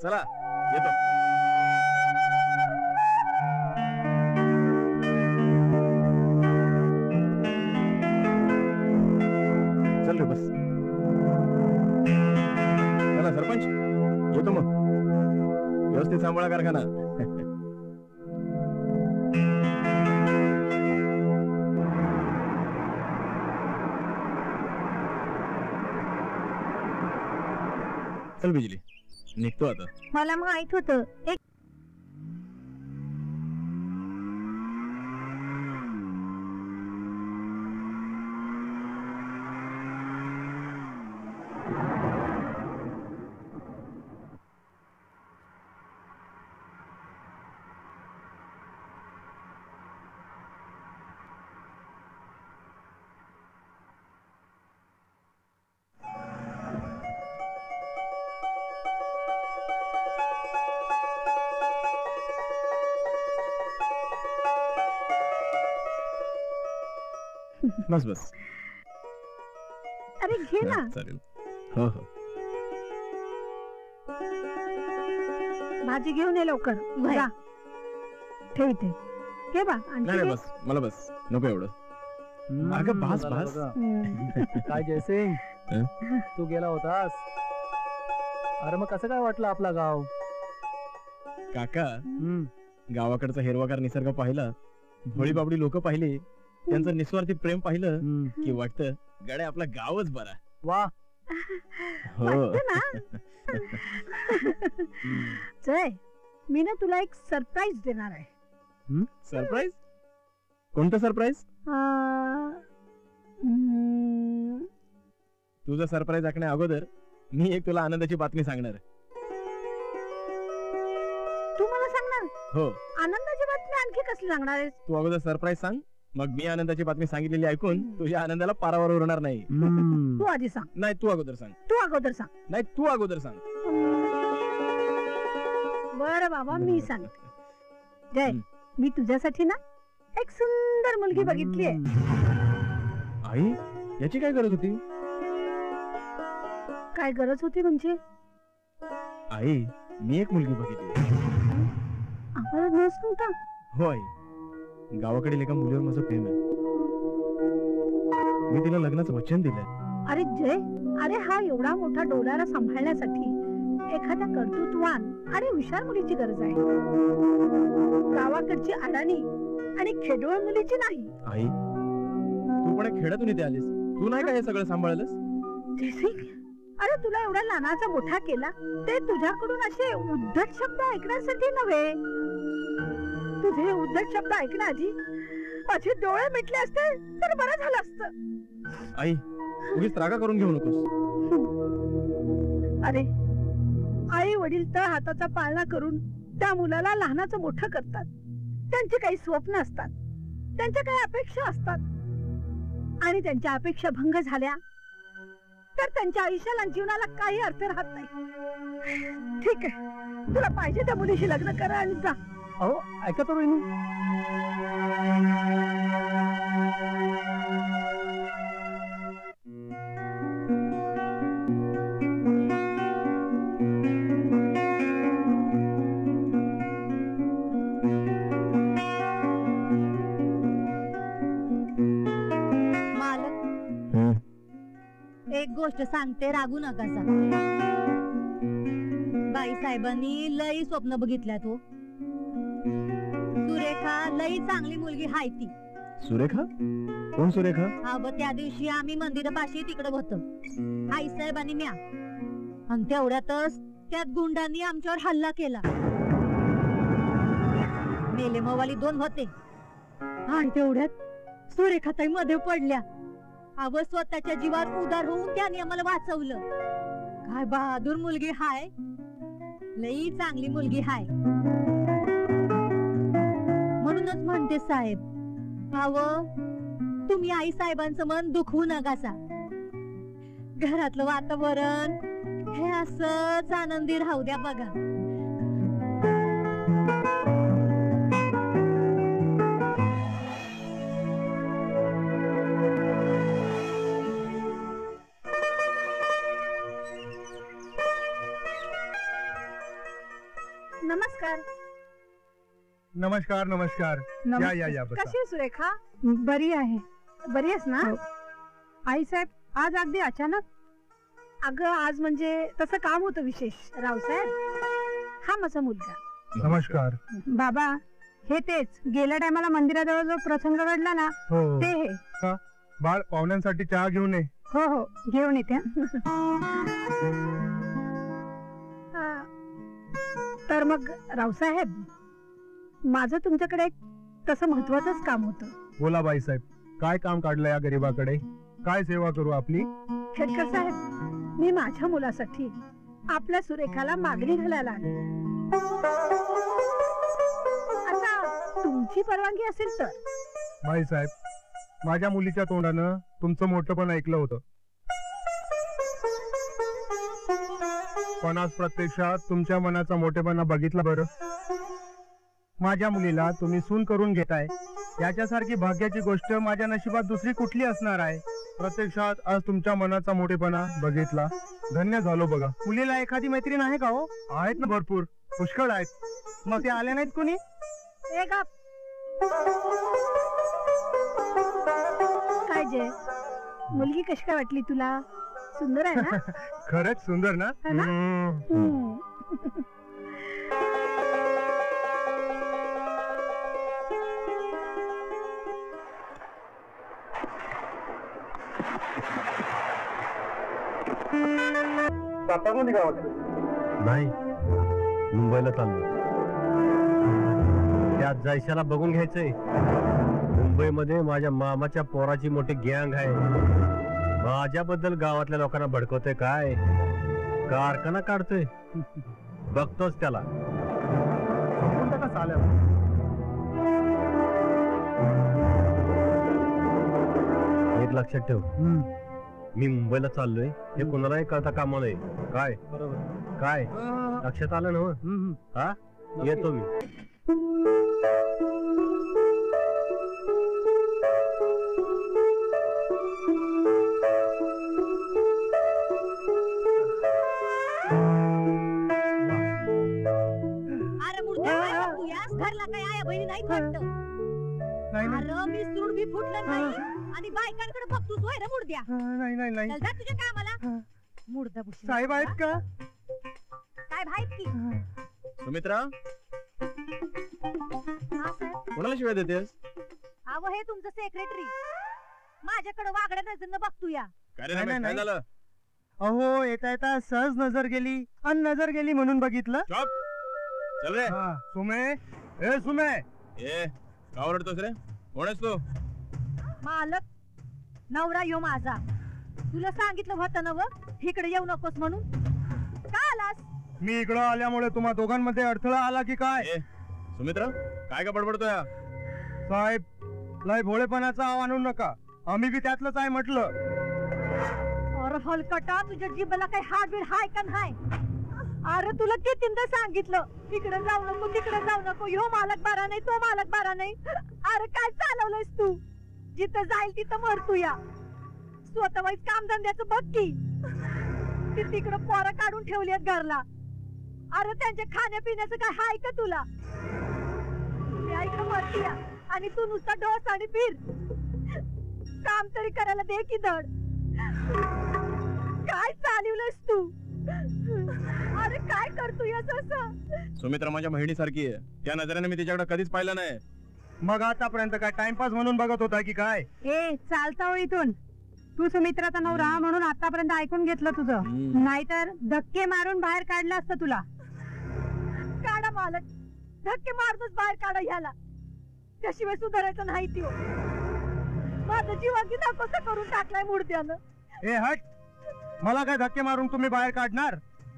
चला येतो. चल रे बस. चला सरपंच येतो मग. व्यवस्थित सांभाळा कारखाना. चल बिजली, निघतो आता. मला माहित होतं एक बस बस. अरे घे ना. चालेल. हो हो. भाजी घेऊन ये लवकर. जा ठेव इथे. घे बा. नाही बस, मला बस नको एवढं. अगं बस बस. काय जयसिंग, तू गेला होतास. अरे मग कसं काय वाटलं आपला गाव? काका, गावाकडचा हिरवागार निसर्ग पाहिला, भोळी बाबडी लोक पाहिली, त्यांचं निस्वार्थी प्रेम पाहिलं की वाटतं गड्या आपला गावच बरा. वा. हो जय, मी ना तुला एक सरप्राईज देणार आहे. सरप्राईज? कोणतं सरप्राईज? तुझं सरप्राईज ऐकण्या अगोदर मी एक तुला आनंदाची बातमी सांगणार. तू मला सांगणार? हो. आनंदाची बातमी आणखी कसली सांगणार आहेस? तू अगोदर सरप्राईज सांग, मग मी आनंदाची बातमी सांगितलेली ऐकून तुझ्या आनंदाला पारावर उरणार नाही. तू आधी सांग. नाही तू अगोदर सांग. तू अगोदर सांग. नाही तू अगोदर सांग. बरं बाबा, मी सांग. जय, मी तुझ्यासाठी ना एक सुंदर मुलगी बघितली आहे. आई, याची काय गरज होती? काय गरज होती म्हणजे? आई, मी एक मुलगी बघितली. आम्हाला न सांगता? हो आई, गावाकडील एका मुलीवर माझं प्रेम आहे. मी तिला लग्नाचं वचन दिलंय. अरे जय, अरे हा एवढा मोठा डोलारा सांभाळण्यासाठी एखाद्या कर्तृत्वान आणि हुशार मुलीची गरज आहे. गावाकडची अडाणी आणि खेडोळ मुलीची नाही. आई, तू पण एक खेड्यातून इथे आलीस. तू नाही का हे सगळं सांभाळलंस? जयसिंग, अरे तुला एवढा लहानाचा मोठा केला ते तुझ्याकडून असे उद्धट शब्द ऐकण्यासाठी नव्हे. तुझे उद्धट शब्द ऐकण्याआधी माझे डोळे मिटले असते तर बरं झालं असतं. आई, उगीच रागा करून घेऊ नकोस. अरे आई वडील तळ हाताचा पाळणा करून त्या मुलाला लहानाचं मोठं करतात. त्यांची काही स्वप्न असतात, त्यांच्या काही अपेक्षा असतात आणि त्यांच्या अपेक्षा भंग झाल्या तर त्यांच्या आयुष्याला जीवनाला काही अर्थ राहत नाही. ठीक आहे, तुला पाहिजे त्या मुलीशी लग्न करा आणि जा. अहो ऐका तर वहिनी, एक गोष्ट सांगते, रागू नकासा. बाई साहेबांनी लई स्वप्न बघितल्यात हो. सुरेखा लई चांगली मुलगी हाय ती. सुरेखा? कोण सुरेखा? अव त्या दिवशी आम्ही मंदिरापाशी तिकडे होतो, आई साहेब आणि म्या, आणि तेवढ्यातच त्यात गुंडांनी आमच्यावर हल्ला केला. मेले मवाली 2 होते आणि तेवढ्यात सुरेखाताई मध्ये पडल्या. अव स्वतःच्या जीवावर उदार होऊन त्याने आम्हाला वाचवलं. काय बहादूर मुलगी हाय, लई चांगली मुलगी हाय. म्हणूनच म्हणते साहेब, अव तुम्ही आई साहेबांचं मन दुखवू नकासा. घरातलं वातावरण हे असंच आनंदी राहू द्या बघा. नमस्कार. नमस्कार नमस्कार. या या या बसा. कशी आहे सुरेखा? बरी आहे. बरी आहेस ना? आई साहेब, आज अगदी अचानक? अगं आज म्हणजे तसं काम होतं विशेष. रावसाहेब, हा माझा मुलगा. नमस्कार. बाबा, हे तेच गेल्या टायमाला मंदिराजवळ जो प्रसंग घडला ना, हो ते हे. बाळ, पाहुण्यांसाठी चहा घेऊन ये. हो हो, घेऊन येते. तर मग रावसाहेब, माझं तुमच्याकडे एक तसं महत्वाचंच काम होतं. बोला बाई साहेब, काय काम काढलं या गरीबाकडे? काय सेवा करू आपली? खेडकर साहेब, मी माझ्या मुलासाठी आपल्या सुरेखाला मागणी घालायला आले. आता तुमची परवानगी असेल तर. बाई साहेब, माझ्या मुलीच्या तोंडानं तुमचं मोठं पण ऐकलं होतं, पण आज प्रत्यक्षात तुमच्या मनाचा मोठेपणा बघितला. बरं, माझ्या मुलीला तुम्ही सून करून घेताय, याच्यासारखी भाग्याची गोष्ट माझ्या नशिबात दुसरी कुठली असणार आहे? प्रत्यक्षात आज तुमच्या मनाचा मोठेपणा बघितला, धन्य झालो बघा. मुलीला एखादी मैत्रीण आहे का हो? आहेत ना, भरपूर, पुष्कळ आहेत. मग ते आले नाहीत कोणी? काय जे मुलगी कशी काय वाटली तुला? सुंदर आहे ना? खरंच सुंदर ना? नाही, मुंबईला चाललो. त्या जायशाला बघून घ्यायचंय. मुंबईमध्ये माझ्या मामाच्या पोराची मोठी गँग आहे. माझ्याबद्दल गावातल्या लोकांना भडकवतोय, काय कारखाना काढतोय. बघतोच त्याला. एक लक्षात ठेव, मी मुंबईला चाललोय हे कोणालाही कळता कामा नये. काय बरोबर? काय लक्षात आलं ना? हा, येतो मी. घरला काय आया बहिणी नाही वाटत. नाही नाही अरे मी सूड बी फुटलं नाही आणि बायकांकडे बघतोस होय रे मुडद्या. नाही नाही नाही चल जा तुझ्या कामाला. मुडदा बुशी साहेब आहेत का? काय भाईत की? सुमित्रा, हा साहेब. कोणाला शिवाय देतेस? अहो हे तुमचं सेक्रेटरी माझ्याकडे वागड्या नजरेनं बघतो या. काय रे नाही, रमेश, काय नाही. झालं? अहो येता येता सहज नजर गेली आणि नजर गेली म्हणून बघितलं. चॉप, चल रे. हा, सुमे ए सुमे. ए, का ओरडतोस रे? कोण आहेस तू? मालक नवरा यो माझा. तुला सांगितलं होतं ना व इकडे येऊ नकोस म्हणून. का आलास? मी इकडं आल्यामुळे तुम्हा दोघांमध्ये अडथळा आला की काय? ए, सुमित्रा, काय का बडबडतोय? साहेब लय भोळेपणाचा आव आणू नका. आम्ही बी त्यातलंच आहे म्हटलं. अरे हलकटा तुझ्या जीभला काही हाडबीड हाय का नाही? अरे तुला कितींदा सांगितलं इकडे जाऊ नको तिकडे जाऊ नको. ह्यो मालक बारा नाही तो मालक बारा नाही. अरे काय चालवलंयस तू? जिथं जाईल तिथं मरतू या. स्वतः वाईस काम धंद्याचं बघ की. ती तिकडं पोरं काढून ठेवली आहेत घरला. अरे त्यांच्या खाण्यापिण्याचं काय हाय का तुला? मी इकडं मरती या आणि तू नुसता डोस आणि फिर. काम तरी करायला दे की धड. काय चालवलंस तू? अरे काय करतोय असं? सुमित्रा माझ्या बहिणीसारखी आहे. त्या नजरेने मी तिच्याकडे कधीच पाहिलं नाही. मग आतापर्यंत काय टाइमपास म्हणून बघत होता की काय? ए चालता हो इथून. तू सुमित्राचा नवरा म्हणून आतापर्यंत ऐकून घेतलं तुझं. नाहीतर धक्के मारून बाहेर काढलं असतं तुला. काढा मालक, धक्के मारूनच बाहेर काढा ह्याला. त्याशिवाय सुधारायचं नाही त्यो. माझं जीवाची नकोसं करून टाकलाय मुडद्यानं. ए हट, मला काय धक्के मारून तुम्ही बाहेर काढणार?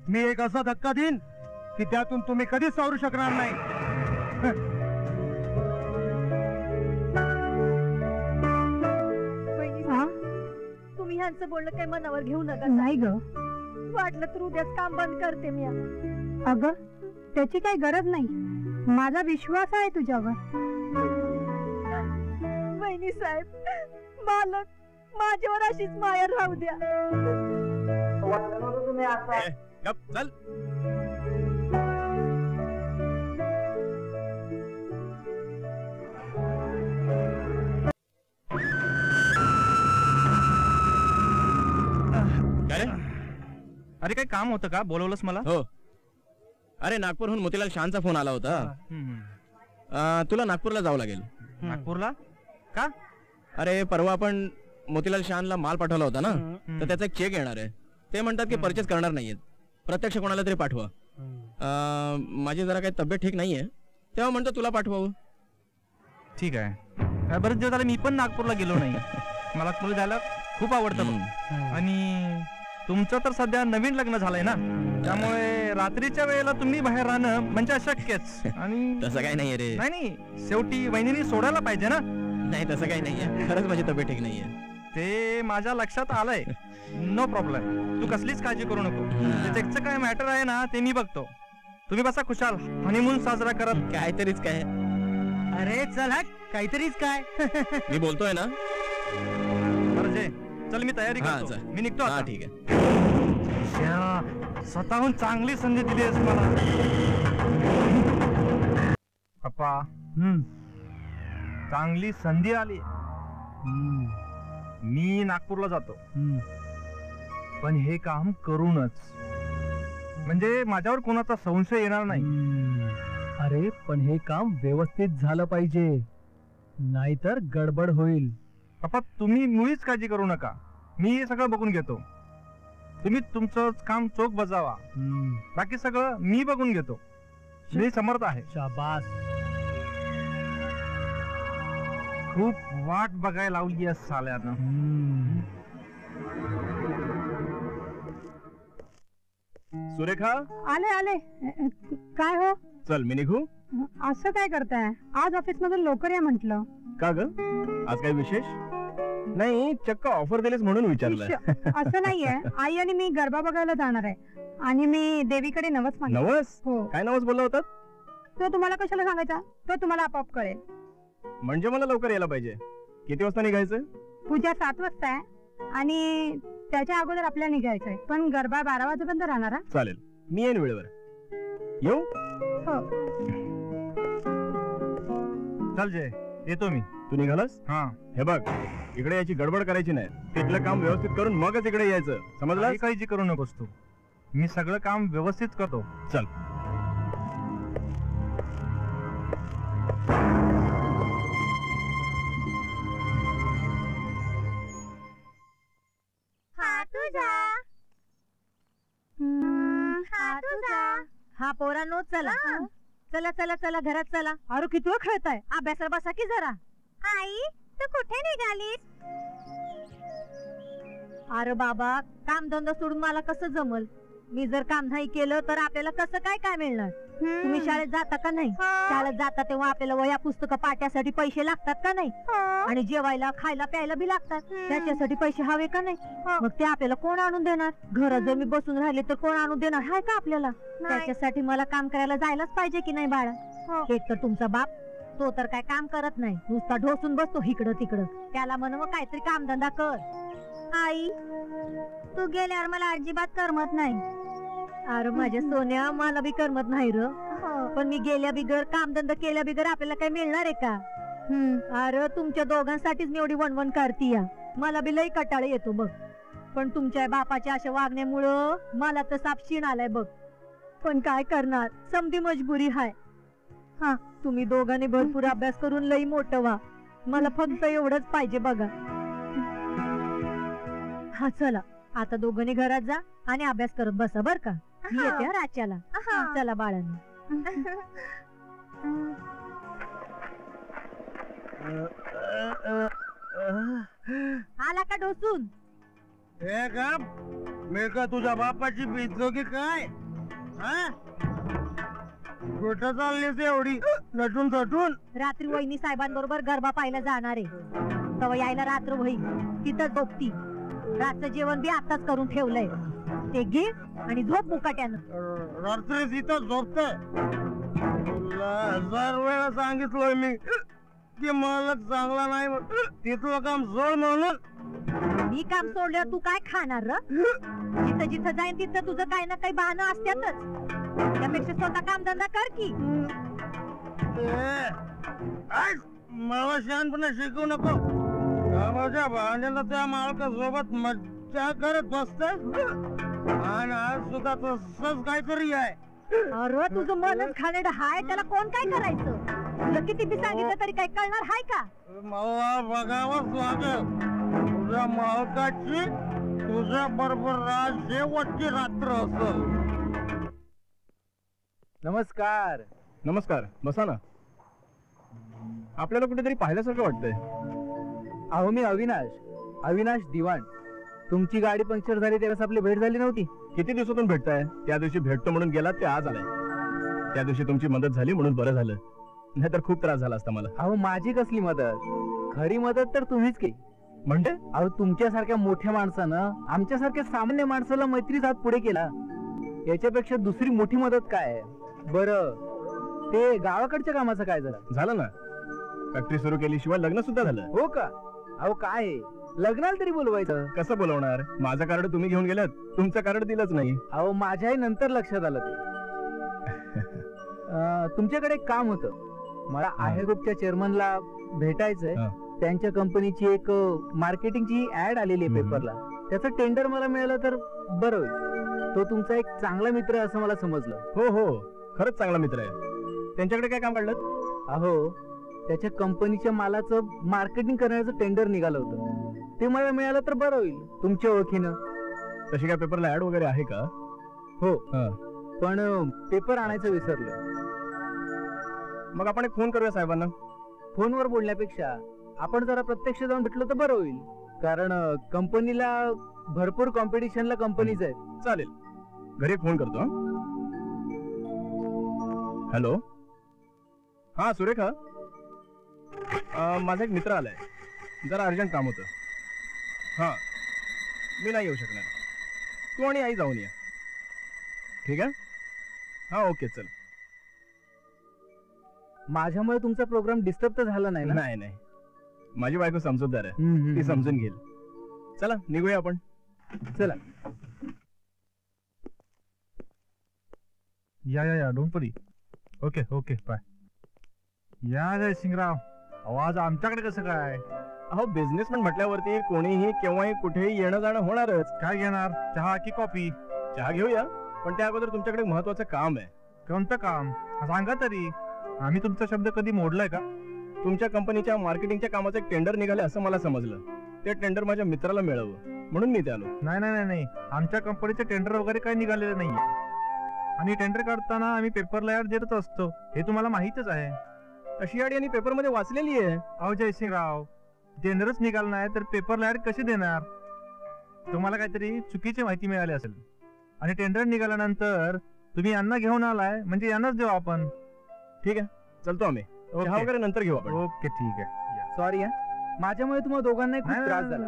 मी एक असा धक्का देईन की त्यातून तुम्ही कधीच सावरू शकणार नाही. तुम्ही ह्यांचं बोलणं काही मनावर घेऊ नका. नाही ग. वाटलं तर उद्याच काम बंद करते मी. अगं त्याची काही गरज नाही. माझा विश्वास आहे तुझ्यावर. वहिनी साहेब, मालक माझ्यावर अशीच माया राहू द्या. ए, गप, चल. काय रे? अरे काही काम होतं का? बोलवलंस मला? हो. अरे नागपूरहून मोतीलाल शानचा फोन आला होता. तुला नागपूरला जावं लागेल. नागपूरला का? अरे परवा आपण मोतीलाल शानला माल पाठवला होता ना, तर त्याचा एक चेक येणार आहे. ते म्हणतात की परचेस करणार नाहीयेत, प्रत्यक्ष कोणाला तरी पाठवा. माझी जरा काही तब्येत ठीक नाहीये, तेव्हा म्हणतो तुला पाठवावं. ठीक आहे. बरेच दिवस झाले मी पण नागपूरला गेलो नाही. मला नागपूरला जायला खूप आवडतं. आणि तुमचं तर सध्या नवीन लग्न झालंय ना, त्यामुळे रात्रीच्या वेळेला तुम्ही बाहेर राहणं म्हणजे अशक्यच. आणि तसं काही नाहीये रे. नाही, शेवटी वहिनीने सोडायला पाहिजे ना. नाही तसं काही नाहीये, खरंच माझी तब्येत ठीक नाहीये. ते माझ्या लक्षात आलंय. नो प्रॉब्लेम, तू कसलीच काळजी करू नको. चेकचं काय मॅटर आहे ना ते मी बघतो. तुम्ही बसा खुशाल हनीमून साजरा करत. काहीतरीच काय? अरे चल हट, काहीतरीच काय. मी बोलतोय ना. बरं जे, चल मी तयारी हा, करतो. चल. मी निघतो हा आता. ठीक आहे. स्वतःहून चांगली संधी दिली आहेस मला. पप्पा, चांगली संधी आली. मी नागपूरला जातो, पण हे काम करूनच, म्हणजे माझ्यावर कोणाचा संशय येणार नाही. अरे पण हे काम व्यवस्थित झालं पाहिजे, नाहीतर गडबड होईल. पप्पा तुम्ही मुळीच काळजी करू नका. मी हे सगळं बघून घेतो. तुम्ही तुमचं काम चोख बजावा. बाकी सगळं मी बघून घेतो. मी समर्थ आहे. शाबास. खूप वाट बघायला लावली आहे साल्यानं. सुरेखा, आले आले. काय हो? चल मी निघू. असं काय करताय? आज ऑफिस मधून लवकर या म्हंटल. का ग, आज काही विशेष नाही? चक्क ऑफर दिलीस म्हणून विचारलं. असं नाहीये. आई आणि मी गरबा बघायला जाणार आहे आणि मी देवीकडे नवस मागितलं. नवस? हो. काय नवस बोलला होता? तो तुम्हाला कशाला सांगायचा? तो तुम्हाला आपोआप कळेल. म्हणजे मला लवकर यायला पाहिजे. किती वाजता निघायचं? पूजा 7 वाजता आहे आणि त्याच्या अगोदर आपल्याला निघायचंय. पण गरबा 12 वाजेपर्यंत राहणार. चालेल, मी येईन वेळेवर. येऊ? हो. चल जय, येतो मी. तू निघालास? हा. हे बघ, इकडे याची गडबड करायची नाही. तिथलं काम व्यवस्थित करून मगच इकडे यायचं, समजलं? काळजी करू नकोस तू, मी सगळं काम व्यवस्थित करतो. चल. हा पोरांनो, चला चला चला चला घरात चला. अरे किती वेळ खेळताय, अभ्यासाला बसा की जरा. आई तू कुठे निघालीस? अरे बाबा, कामधंदा सोडून मला कसं जमल? मी जर काम नाही केलं तर आपल्याला कसं काय काय मिळणार? तुम्ही शाळेत जाता का नाही? शाळेत जाता तेव्हा आपल्याला वह्या पुस्तकं पाट्यासाठी पैसे लागतात का नाही? आणि जेवायला खायला प्यायला बी लागतात, त्याच्यासाठी पैसे हवे का नाही? मग ते आपल्याला कोण आणून देणार? घरात जर मी बसून राहिले तर कोण आणून देणार हाय का आपल्याला? त्याच्यासाठी मला काम करायला जायलाच पाहिजे की नाही बाळा? एक तर तुमचा बाप, तो तर काय काम करत नाही, नुसता ढोसून बसतो इकडं तिकडं. त्याला म्हण मग काहीतरी कामधंदा कर. आई तू गेल्यावर मला अजिबात करमत नाही. अरे माझ्या सोन्या, मला बी करमत नाही र, पण मी गेल्या बिगर कामधंदा केल्या बिगर आपल्याला काय मिळणार आहे का? अरे तुमच्या दोघांसाठीच मी एवढी वणवण करतीया. मला बी लई कटाळ येतो बघ, पण तुमच्या बापाच्या अशा वागण्यामुळं मला तर साप शिण आलाय बघ. पण काय करणार, समधी मजबुरी हाय. हा, तुम्ही दोघांनी भरपूर अभ्यास करून लई मोठं व्हा, मला फक्त एवढंच पाहिजे बघा. हा चला, आता दोघांनी घरात जा आणि अभ्यास करत बसा बर का. मी येते राच्याला. चला बाळांनो. आला का ढोसून? हे का मी का तुझ्या बापाची पिचलो की काय? कुठं चाललीस एवढी नटून सटून? रात्री वहिनी साहेबांबरोबर गरबा पाहायला जाणार आहे, तेव्हा यायला रात्र होईल. तिथं झोपती. रातचं जेवण बी आताच करून ठेवलंय, ते घे आणि झोप मुकाट्यानं. रात्री तिथं झोपतय? तुला 1000 वेळा सांगितलोय मी की मालक चांगला नाही, तिथलं काम सोड म्हणून. मी काम सोडल्यावर तू काय खाणार र? जिथं जिथं जाईन तिथं तुझं काही ना काही बहाणं असत्यातच. त्यापेक्षा स्वतः कामधंदा कर की. मला शहाणपणा शिकवू नको. कामाच्या बहाण्याला त्या मालकासोबत मज्जा करत बसत, आणि आज सुद्धा तसंच काहीतरी आहे. अरे तुझं मनच खाणेड हाय, त्याला कोण काय करायचं? तुला किती बी सांगितलं तरी काय कळणार हाय का? मला बघावंच लागेल. तुझ्या मालकाची तुझ्या बरोबर शेवटची रात्र असेल. नमस्कार. नमस्कार, बसा ना. आपल्याला कुठेतरी पाहिल्यासारखं वाटतंय. अहो मी अविनाश दिवाण. तुमची गाडी पंक्चर झाली त्यावेळेस आपली भेट झाली नव्हती? किती दिवसातून भेटताय? त्या दिवशी भेटतो म्हणून गेला, ते आज आलाय. त्या दिवशी तुमची मदत झाली म्हणून बरं झालं, नाहीतर खूप त्रास झाला असता मला. अहो माझी कसली मदत? खरी मदत तर तुम्हीच केली. म्हणजे? अहो तुमच्यासारख्या मोठ्या माणसानं आमच्यासारख्या सामान्य माणसाला मैत्रीचा हात पुढे केला, याच्यापेक्षा दुसरी मोठी मदत काय आहे? बरं ते गावाकडच्या कामाचं काय झालं? झालं ना, फॅक्टरी सुरू केली, शिवाय लग्न सुद्धा झालं. हो का? अहो काय लग्नाला तरी बोलवायचं. कसं बोलवणार? माझं कार्ड तुम्ही घेऊन गेलात, तुमचं कार्ड दिलंच नाही. अहो माझ्याही नंतर लक्षात आलं ते. तुमच्याकडे एक काम होतं, मला आहे ग्रुपच्या चेअरमनला भेटायचंय. त्यांच्या कंपनीची एक मार्केटिंगची ऍड आलेली आहे पेपरला, त्याचं टेंडर मला मिळालं तर बरं होईल. तो तुमचा एक चांगला मित्र आहे असं मला समजलं. हो हो, खरंच चांगला मित्र आहे. त्यांच्याकडे काय काम काढलं? अहो त्याच्या कंपनीच्या मालाचं मार्केटिंग करण्याचं टेंडर निघालं होतं, ते मला मिळालं तर बरं होईल तुमच्या ओळखीनं. तशी काय पेपरला ऍड वगैरे आहे का? हो, पण पेपर आणायचं विसरलं. मग आपण एक फोन करूया साहेबांना. फोनवर बोलण्यापेक्षा आपण जरा प्रत्यक्ष जाऊन भेटलो तर बरं होईल, कारण कंपनीला भरपूर कॉम्पिटिशनला कंपनीज आहेत. चालेल, घरी फोन करतो. हॅलो, हा सुरेखा, माझा एक मित्र आलाय, जरा अर्जंट काम होतं. हा, मी नाही येऊ शकणार. तू आणि आई जाऊन या. ठीक आहे? हा ओके, चल. माझ्यामुळे तुमचा प्रोग्राम डिस्टर्ब तर झाला नाही ना? नाही नाही, माझी बायको समजूतदार आहे, ती समजून घेईल. चला निघूया आपण. चला. या don't worry. Okay okay, bye. या जयसिंगराव. आवाज आमच्याकडे कसं काय? अहो बिझनेसमॅन म्हटल्यावरती कोणीही केव्हाही कुठेही येणं जाणं होणारच. काय घेणार, चहा की कॉफी? चहा घेऊया, पण त्या अगोदर तुमच्याकडे महत्वाचं काम आहे. कोणतं काम सांगा तरी. आम्ही तुमचा शब्द कधी मोडलाय का? तुमच्या कंपनीच्या मार्केटिंगच्या कामाचं एक टेंडर निघाले असं मला समजलं. ते टेंडर माझ्या मित्राला मिळावं म्हणून मी ते आलो. नाही नाही नाही, आमच्या कंपनीचे टेंडर वगैरे काही निघालेलं नाहीये. आणि टेंडर काढताना आम्ही पेपरला ऍड देतच असतो, हे तुम्हाला माहितच आहे. अशी ॲड यांनी पेपरमध्ये वाचलेली आहे. अहो जयसिंगराव, टेंडरच निघाल नाही तर पेपरला ऍड कशी देणार? तुम्हाला काहीतरी चुकीची माहिती मिळाली असेल. आणि टेंडर निघाल्यानंतर तुम्ही यांना घेऊन आलाय म्हणजे यांनाच देऊ आपण. ठीक आहे, चलतो आम्ही. चहा वगैरे नंतर घेऊ आपण. ओके ठीक आहे. सॉरी माझ्यामुळे तुम्हाला दोघांनाही खूप त्रास झाला.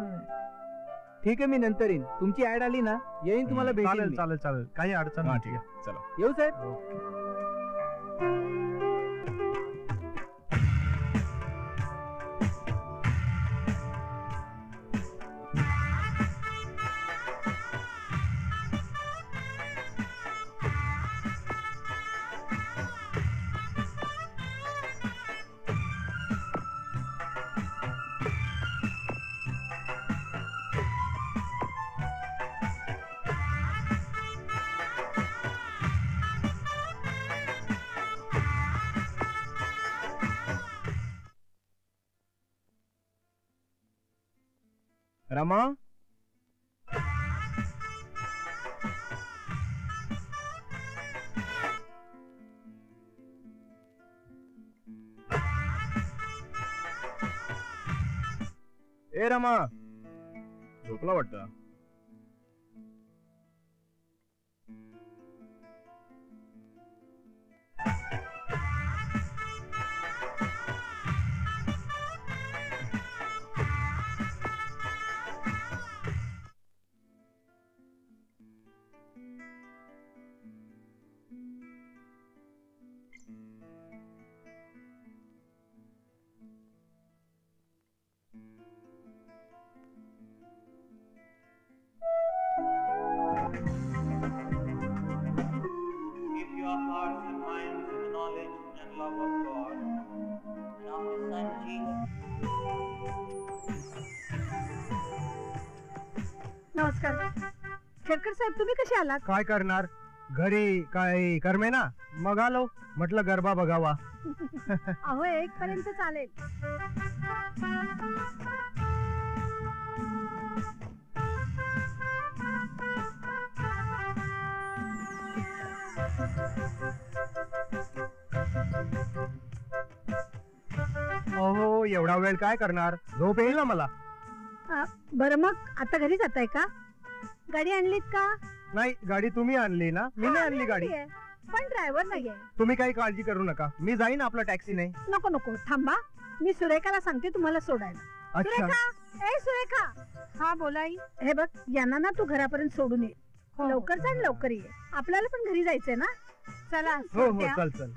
ठीक आहे, मी नंतर येईन. तुमची ऍड आली ना, येईन तुम्हाला भेटेल चालेल मी. चालेल चालेल, काही अडचण हा नाही. ठीक आहे, चला. येऊ साहेब. रमा, ए रमा, झोपला वाटतं. Keep your hearts and minds in the knowledge and love of God and of His Son Jesus. नमस्कार शेरकर साहेब, तुम्ही कसे आलात? काय करणार, घरी काय करमे ना, मग आलो. म्हटलं गरबा बघावा. अहो 1 पर्यंत चालेल. अहो एवढा वेळ काय करणार, झोप येईल ना मला. बरं मग आता घरी जाताय का? गाडी आणलीत का? नाही, गाडी तुम्ही आणली ना, मी नाही आणली गाडी. आहे, पण ड्रायव्हर नाहीये. तुम्ही काही काळजी करू नका, मी जाईन आपल्या टॅक्सीने. नको नको, थांबा, मी सुरेखाला सांगते तुम्हाला सोडायला. अच्छा. सुरेखा, ए सुरेखा. हा बोलाई. हे बघ, यांना ना तू घरापर्यंत सोडून ये. लवकर जा आणि लवकर ये, आपल्याला पण घरी जायचंय ना. चला हो हो, चल चल.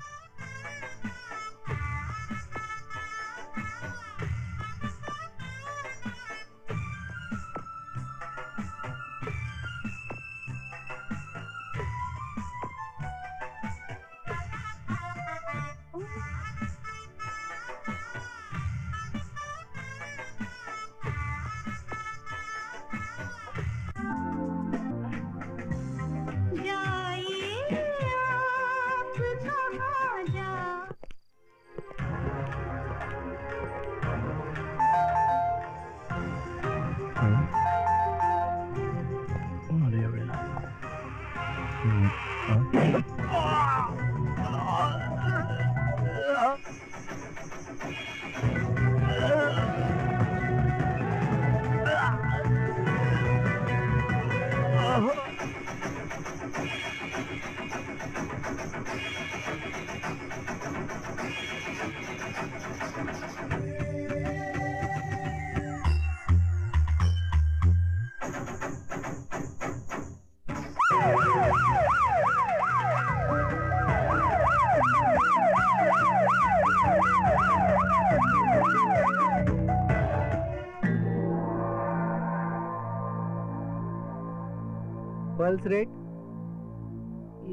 Pulse rate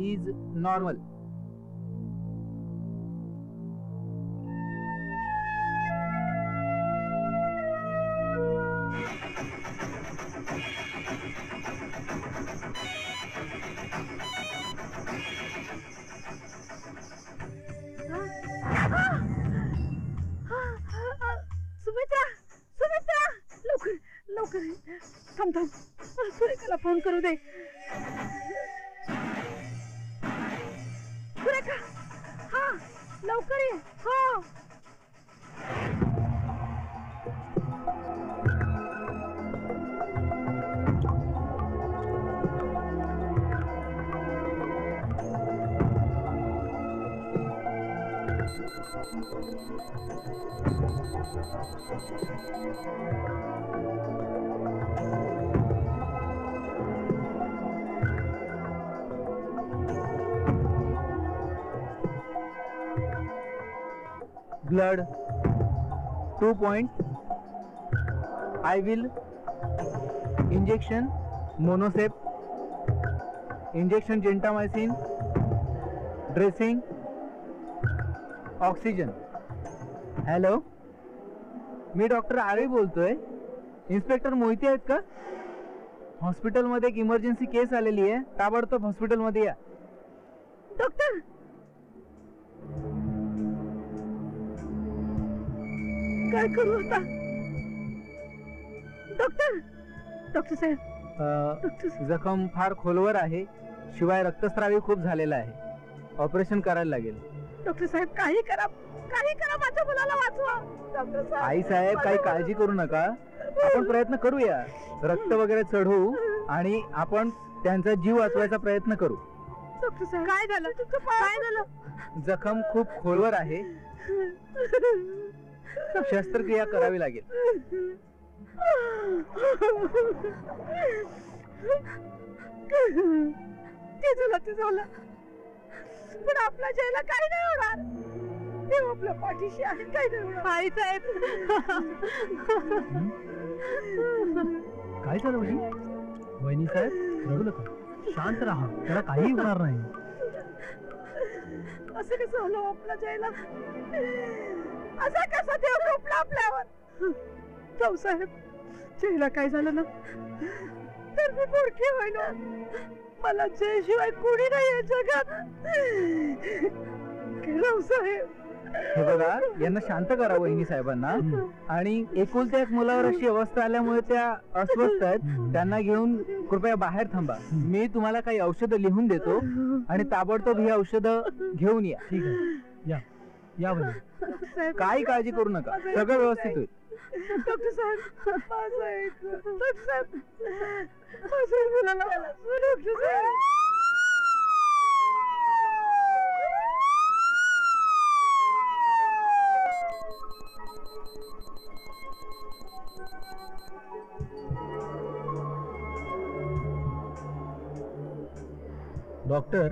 is normal. थांब सुरेखाला फोन करू दे. सुरेखा, हा लवकर ये. हो. blood 2 points. I will injection monosep, injection gentamicin, dressing, oxygen. Hello, मी डॉक्टर आरे बोलतोय. इन्स्पेक्टर मोहिते आहेत का? हॉस्पिटलमध्ये एक इमर्जन्सी केस आलेली आहे, ताबडतोब हॉस्पिटलमध्ये या. डॉक्टर, काय करू आता? डॉक्टर, डॉक्टर साहेब, जखम फार खोलवर आहे, शिवाय रक्तस्रावी खूप झालेला आहे. ऑपरेशन करायला लागेल. डॉक्टर साहेब, काही करा, माझ्या मुलाला वाचवा. डॉक्टर साहेब, आई साहेब, काही काळजी करू नका, आपण प्रयत्न करूया. रक्त वगैरे चढवू आणि आपण त्यांचा जीव वाचवायचा प्रयत्न करू. डॉक्टर साहेब, काय झालं? काय झालं? जखम खूप खोलवर आहे, शस्त्रक्रिया करावी लागेल. ते झालं, पण आपल्या जयला काही नाही होणार. देव आपल्या पाठीशी आहे, काही नाही होणार. आई साहेब, काय झालं वहिनी? वहिनी साहेब, रडू नका, शांत राहा, त्याला काही होणार नाही. असं कसं झालं आपल्या जयला? असा कसा देव झोपला आपल्यावर? जाऊ साहेब, जयला काय झालं ना तर मी पोरकी होईल. मला जय शिवाय कोणी नाही या जगात. राव साहेब, हे बघा, यांना शांत करा वहिनी साहेबांना. आणि एकुलत्या एक मुलावर अशी अवस्था आल्यामुळे त्या अस्वस्थ आहेत, त्यांना घेऊन कृपया बाहेर थांबा. मी तुम्हाला काही औषधं लिहून देतो आणि ताबडतोब ही औषधं घेऊन या. ठीक आहे, या या वहिनी. काही काळजी करू नका, सगळं व्यवस्थित होईल. डॉक्टर साहेब, डॉक्टर साहेब, मुलाला डॉक्टर साहेब. डॉक्टर,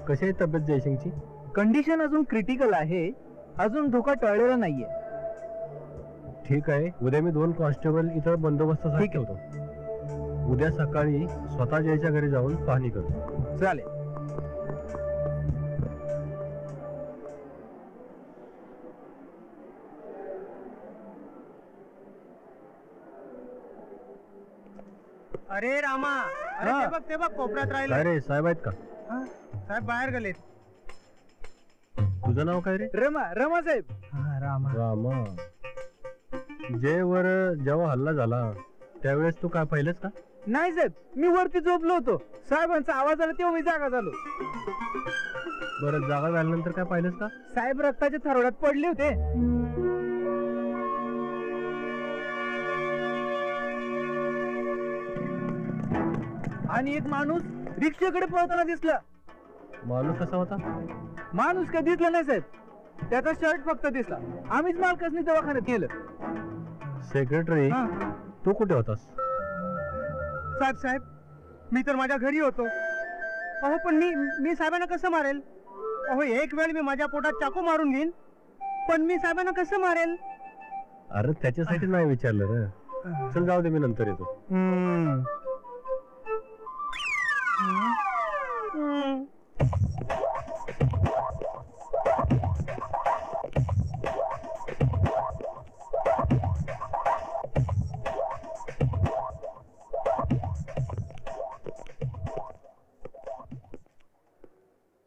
कशी आहे तब्येत जयसिंगची? कंडिशन अजून क्रिटिकल आहे, अजून धोका टळलेला नाहीये. ठीक आहे, उद्या मी 2 कॉन्स्टेबल इथं बंदोबस्तासाठी ठेवतो. उद्या सकाळी स्वतः जयच्या घरी जाऊन पाहणी करतो. चालेल. अरे रामा, अरे ते बघ कोपऱ्यात राहिले. काय रे, साहेब आहेत का? साहेब बाहेर गेलेत. तुझं नाव काय रे? रमा साहेब. रामा. जय वर जेव्हा हल्ला झाला त्यावेळेस तू काय पाहिलंस का? नाही साहेब, मी वरती झोपलो होतो. साहेबांचा आवाज आला तेव्हा मी जागा झालो. बरं, जागा झाल्यानंतर काय पाहिलंस का? साहेब रक्ताच्या थरोड्यात पडले होते. आणि एक माणूस रिक्षेकडे पळताना दिसला. माणूस कसा होता? माणूस काय दिसला नाही साहेब, त्याचा शर्ट फक्त दिसला. आम्हीच मालकासनी दवाखान्यात गेलं. सेक्रेटरी, तू कुठे होतास? साहेब, मी तर माझ्या घरी होतो. अहो, पण मी साहेबांना कसं मारेल? अहो, एक वेळ मी माझ्या पोटात चाकू मारून घेईन, पण मी साहेबांना कसं मारेल? अरे त्याच्यासाठी नाही विचारलं रे. चल जाऊ दे, मी नंतर येतो.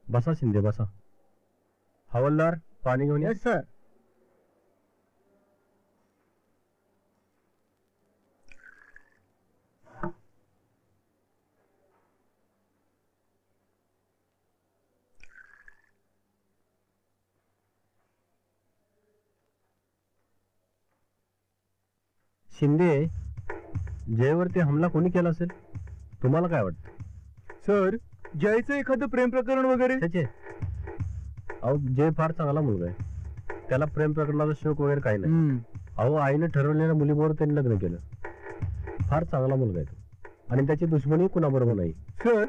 बसा शिंदे, बसा. हवालदार, पाणी घेऊन या. सर. शिंदे, जयवरती हमला कोणी केला असेल? तुम्हाला काय वाटतं? सर, जयचं एखादं प्रेम प्रकरण वगैरे? त्याचे अहो, जय फार चांगला मुलगा आहे. त्याला प्रेम प्रकरणाचा शोक वगैरे काही नाही. अहो, आईने ठरवलेल्या मुलीबरोबर त्यांनी लग्न केलं. फार चांगला मुलगा आहे तो, आणि त्याची दुश्मनी कुणाबरोबर नाही. सर,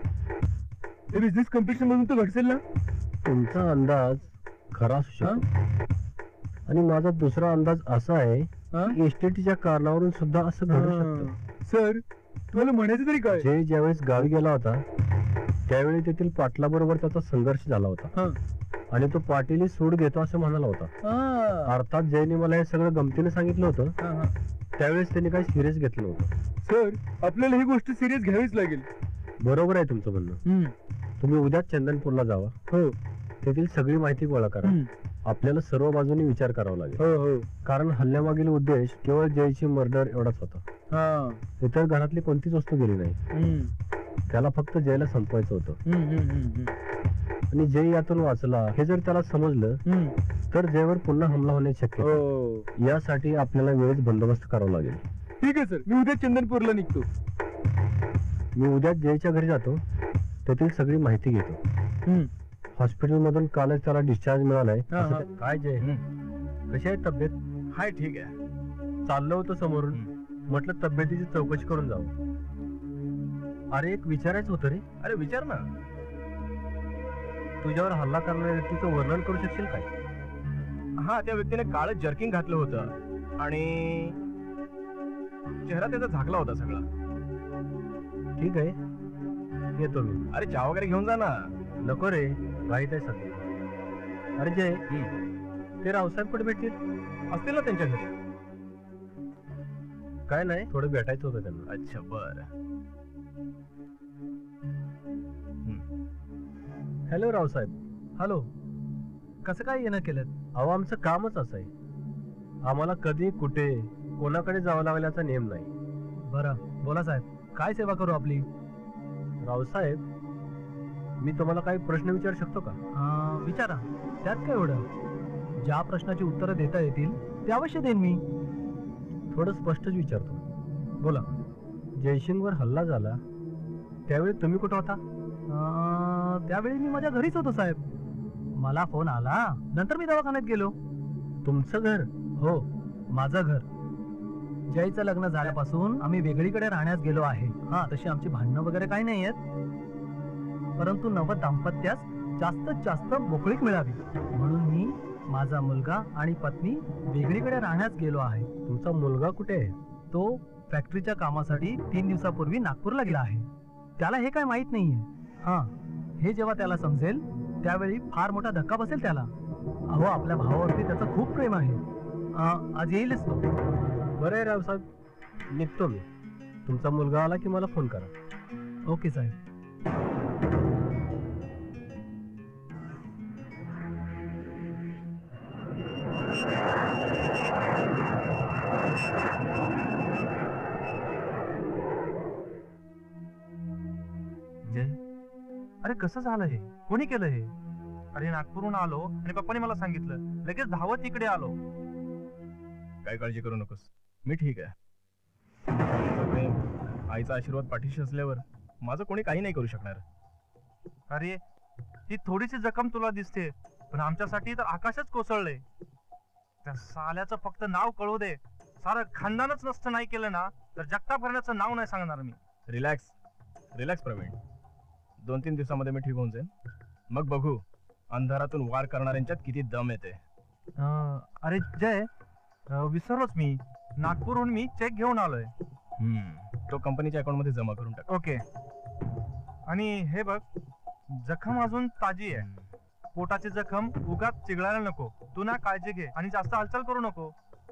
बिझनेस कॉम्पिटिशन मधून तो घडसेल ना? तुमचा अंदाज खरा असू शकतो, आणि माझा दुसरा अंदाज असा आहे की इस्टेटीच्या कारणावरून सुद्धा असं घडू शकतं. सर, तुम्हाला म्हणायचं तरी काय? जय ज्यावेळेस गावी गेला होता त्यावेळी तेथील पाटलाबरोबर त्याचा संघर्ष झाला होता, आणि तो पाटील सूड घेतो असं म्हणाला होता. अर्थात जयने मला हे सगळं गमतीने सांगितलं होतं. त्यावेळेस त्यांनी काही सिरियस घेतलं नव्हतं. सर, आपल्याला ही गोष्ट सिरियस घ्यावीच लागेल. बरोबर आहे तुमचं म्हणणं. तुम्ही उद्या चंदनपूरला जावा. हो. तेथील सगळी माहिती गोळा करा. आपल्याला सर्व बाजूनी विचार करावा लागेल. कारण हल्ल्यामागील उद्देश केवळ जयची मर्डर एवढाच होता. इतर घरातली कोणतीच वस्तू गेली नाही. त्याला फक्त जयला संपवायचं होतं, आणि जय यातून वाचला हे जर त्याला समजलं तर जयवर पुन्हा हमला होण्याची शक्यता. यासाठी आपल्याला वेळेत बंदोबस्त करावा लागेल. ठीक आहे सर, मी उद्या चंदनपूरला निघतो. मी उद्या जयच्या घरी जातो, तेथील सगळी माहिती घेतो. हॉस्पिटल मधून कालच त्याला डिस्चार्ज मिळालाय. काय जय, कशी आहे तब्येत? हाय, ठीक आहे. चाललो होतो समोरून, म्हटलं तब्येतीची चौकशी करून जाऊ. अरे, एक विचारायचं होतं रे. अरे, विचार ना. तुझ्यावर हल्ला करणाऱ्या व्यक्तीचं वर्णन करू शकशील काय? हा, त्या व्यक्तीने काळ जर्किंग घातलं होतं, आणि चेहरा त्याचा झाकला होता सगळा. ठीक आहे, येतो मी. अरे, चहा वगैरे घेऊन जा ना. नको रे, वाईट आहे सध्या. अरे जय, ते रावसाहेब कुठे भेटतील? असतील ना त्यांच्या घरी. काय नाही, थोडं भेटायचं होतं त्यांना. अच्छा, बरं. हॅलो रावसाहेब. हॅलो, कसं काय येणं केलं? अहो, आमचं कामच असं आहे. आम्हाला कधी कुठे कोणाकडे जावं लागेल याचा नेम नाही. बरं, बोला साहेब, काय सेवा करू आपली? रावसाहेब, मी तुम्हाला काही प्रश्न विचारू शकतो का? विचारा, त्यात काय एवढं. ज्या प्रश्नाची उत्तरं देता येतील ते अवश्य देईन मी. थोडं स्पष्टच विचारतो. बोला. जयसिंगवर हल्ला झाला त्यावेळी तुम्ही कुठं होता? त्यावेळी मी माझ्या घरीच होतो साहेब. मला फोन आला, नंतर मी दवाखान्यात गेलो. तुमचं घर? हो, माझं घर. जयचं लग्न झाल्यापासून आम्ही वेगळीकडे राहण्यास गेलो आहे. हा, तशी आमची भांडणं वगैरे काही नाही आहेत, परंतु नव दाम्पत्यास जास्तीत जास्त मोकळीक मिळावी म्हणून मी, माझा मुलगा आणि पत्नी वेगळीकडे राहण्यास गेलो आहे. तुमचा मुलगा कुठे आहे? तो फॅक्टरीच्या कामासाठी 3 दिवसापूर्वी नागपूरला गेला आहे. त्याला हे काय माहित नाहीये. हा, हे जेव्हा त्याला समजेल त्यावेळी फार मोठा धक्का बसेल त्याला. अहो, आपल्या भावावरती त्याचं खूप प्रेम आहे. आज येईलच तो. बरं आहे रावसाहेब, निघतो मी. तुमचा मुलगा आला की मला फोन करा. ओके साहेब. जय, अरे कसं झालं हे? कोणी केलं हे? अरे, नागपूरहून आलो आणि पप्पाने मला सांगितलं, लगेच धावत इकडे आलो. काय काळजी करू नकोस, मी ठीक आहे. आईचा आशीर्वाद पाठीशी असल्यावर माझं कोणी काही नाही करू शकणार. अरे, ही थोडीशी जखम तुला दिसते, पण आमच्यासाठी तर आकाशच कोसळले. त्या साल्याचं फक्त नाव कळू दे. सारं खानदानच नसतं नाही केलं ना तर जगताप करण्याचं नाव नाही सांगणार मी. Relax, relax Pravin. 2-3 दिवसामध्ये मी ठीक होऊन जाईन. मग बघू अंधारातून वार करणाऱ्यांच्यात किती दम येते. अरे जय, विसरलोच मी. नागपूरहून मी चेक घेऊन आलोय. तो कंपनीच्या अकाउंट मध्ये जमा करून टाक. ओके. आणि हे बघ, जखम अजून ताजी आहे. पोटाची जखम उगाच चिघळायला नको. तू ना काळजी घे आणि जास्त हालचाल करू नको.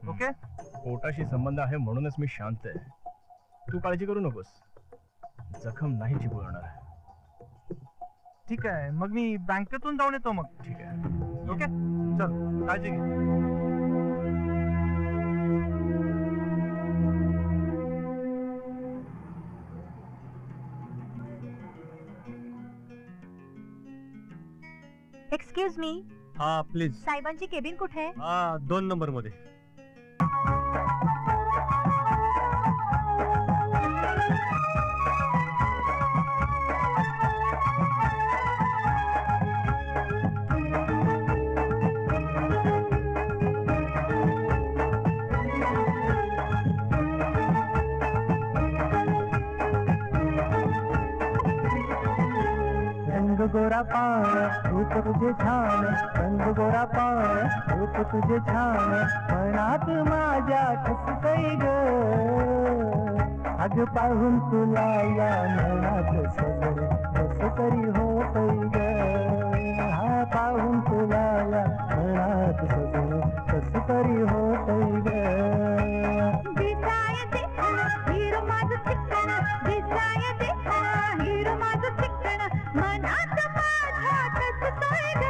ओके. पोटाशी संबंध आहे म्हणूनच मी शांत आहे. तू काळजी करू नकोस, जखम नाही चिघळणार. ठीक आहे, मग मी बँकेतून जाऊन येतो. मग ठीक आहे. ओके, चल, काळजी घे. Excuse me. हा, प्लीज. साहेबांची केबिन कुठे आहे? 2 नंबर मध्ये. गोरा पान रूप तुझे छान, रंग गोरा पान रूप तुझे छान, मनात माझ्या ठसतय ग, अग पाहून तुला या मनात सजणे कस तरी होतय ग, हा पाहून तुला या मनात सजणे कस तरी होतय ग. दिसाय देखणा हिरो माझं चिकण, दिसाय देखणा हिरो माझं चिकण, मनात माझ्या टचतोय ग,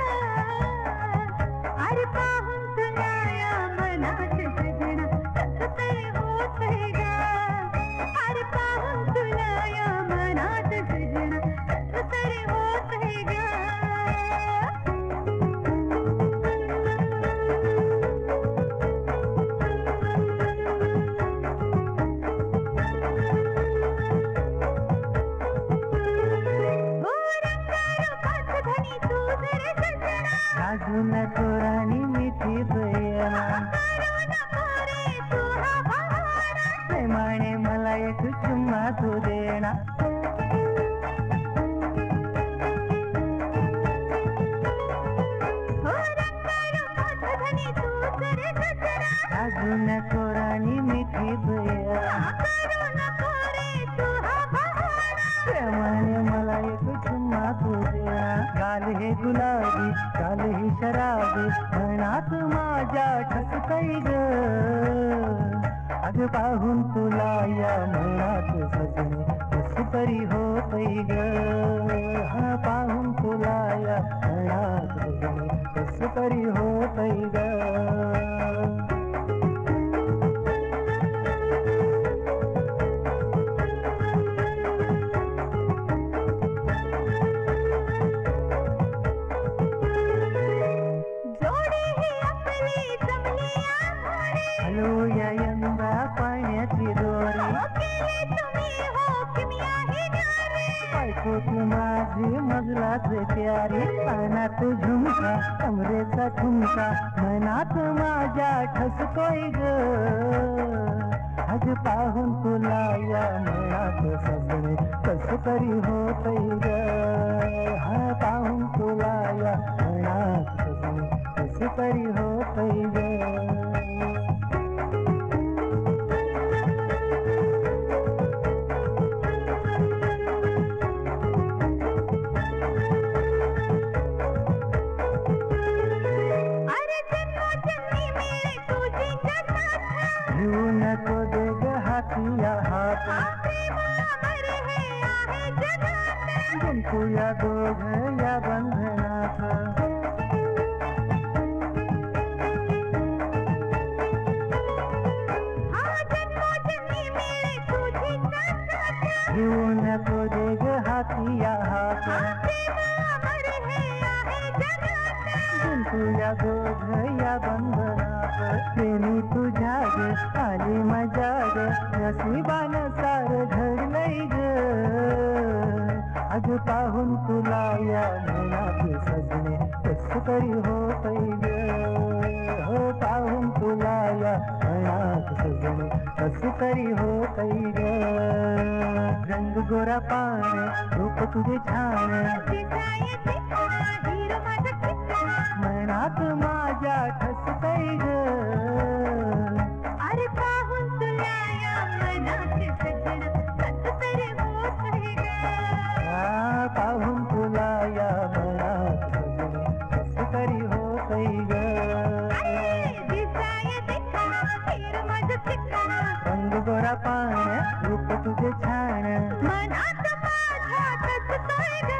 अरे पाहून तुला या मनात सजण कस तरी होतय ग, अरे पाहून तुला या मनात सजण कस तरी होतय ग. अजून तोराणी मिठी दयना, प्रेमाने मला एक चुम्मा तू देना, अजून तोराणी मिठी दयना, प्रेमाने मला एक चुम्मा तू देना, गाल हे गुलाबी गाल ही शराबी, मनात माझ्या ठसतय ग, अग पाहून तुला या मनात सजणे कस तरी होतय ग, हा पाहून तुला या मनात सजणे कस तरी होतय ग. हलवूया यंदा पाण्याची दोरी, बायको तू माझी मजलाच प्यारी, कानात झुमका कमरेचा ठुमका, मनात माझ्या ठसतोय ग, अग पाहून तुला या मनात सजणे कस तरी होतय ग, हा पाहून तुला या मनात सजणे कस तरी होतय ग. नको दे ग हातिया हात, गुंतूया दोघ या बंधनात, घेऊ नको दे ग हातिया हात, गुंतूया दोघ या बंधनात, प्रेमी तुझ्या ग आली मजा ग, नशिबान सार घडलंय ग, अग पाहून तुला या मनात सजणे कस तरी होतय ग, हो पाहून तुला या मनात सजणे कस तरी होतय ग. रंग गोरा पान रूप तुझे छान, मनात माझ्या ठसतय ग, अरे पाहून तुला या मनात सजण कस तरी होतय ग, पाहून तुला या मनात सजणे कस तरी होतय ग, दिसाय देखणा हिरो माझं चिकण, रंग गोरा पान रूप तुझे छान, मनात माझ्या टचतोय ग,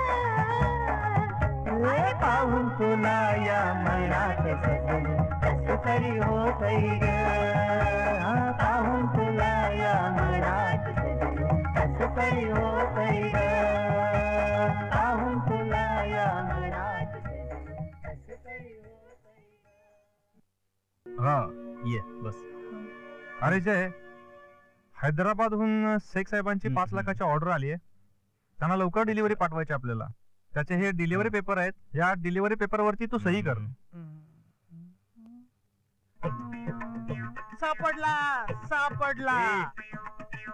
पाहून तुला या मनात सजणे कस तरी होतय ग, पाहून तुला या मनात सजणे कस तरी होतय ग, पाहून तुला या मनात सजणे कस तरी होतय ग. हा ये बस. अरे जय, हैदराबादहून शेख साहेबांची 5 लाखाची ऑर्डर आली आहे, त्यांना लवकर डिलिव्हरी पाठवायची आपल्याला. त्याचे हे डिलिव्हरी पेपर आहेत, या डिलिव्हरी पेपर वरती तू सही कर. सापडला सापडला.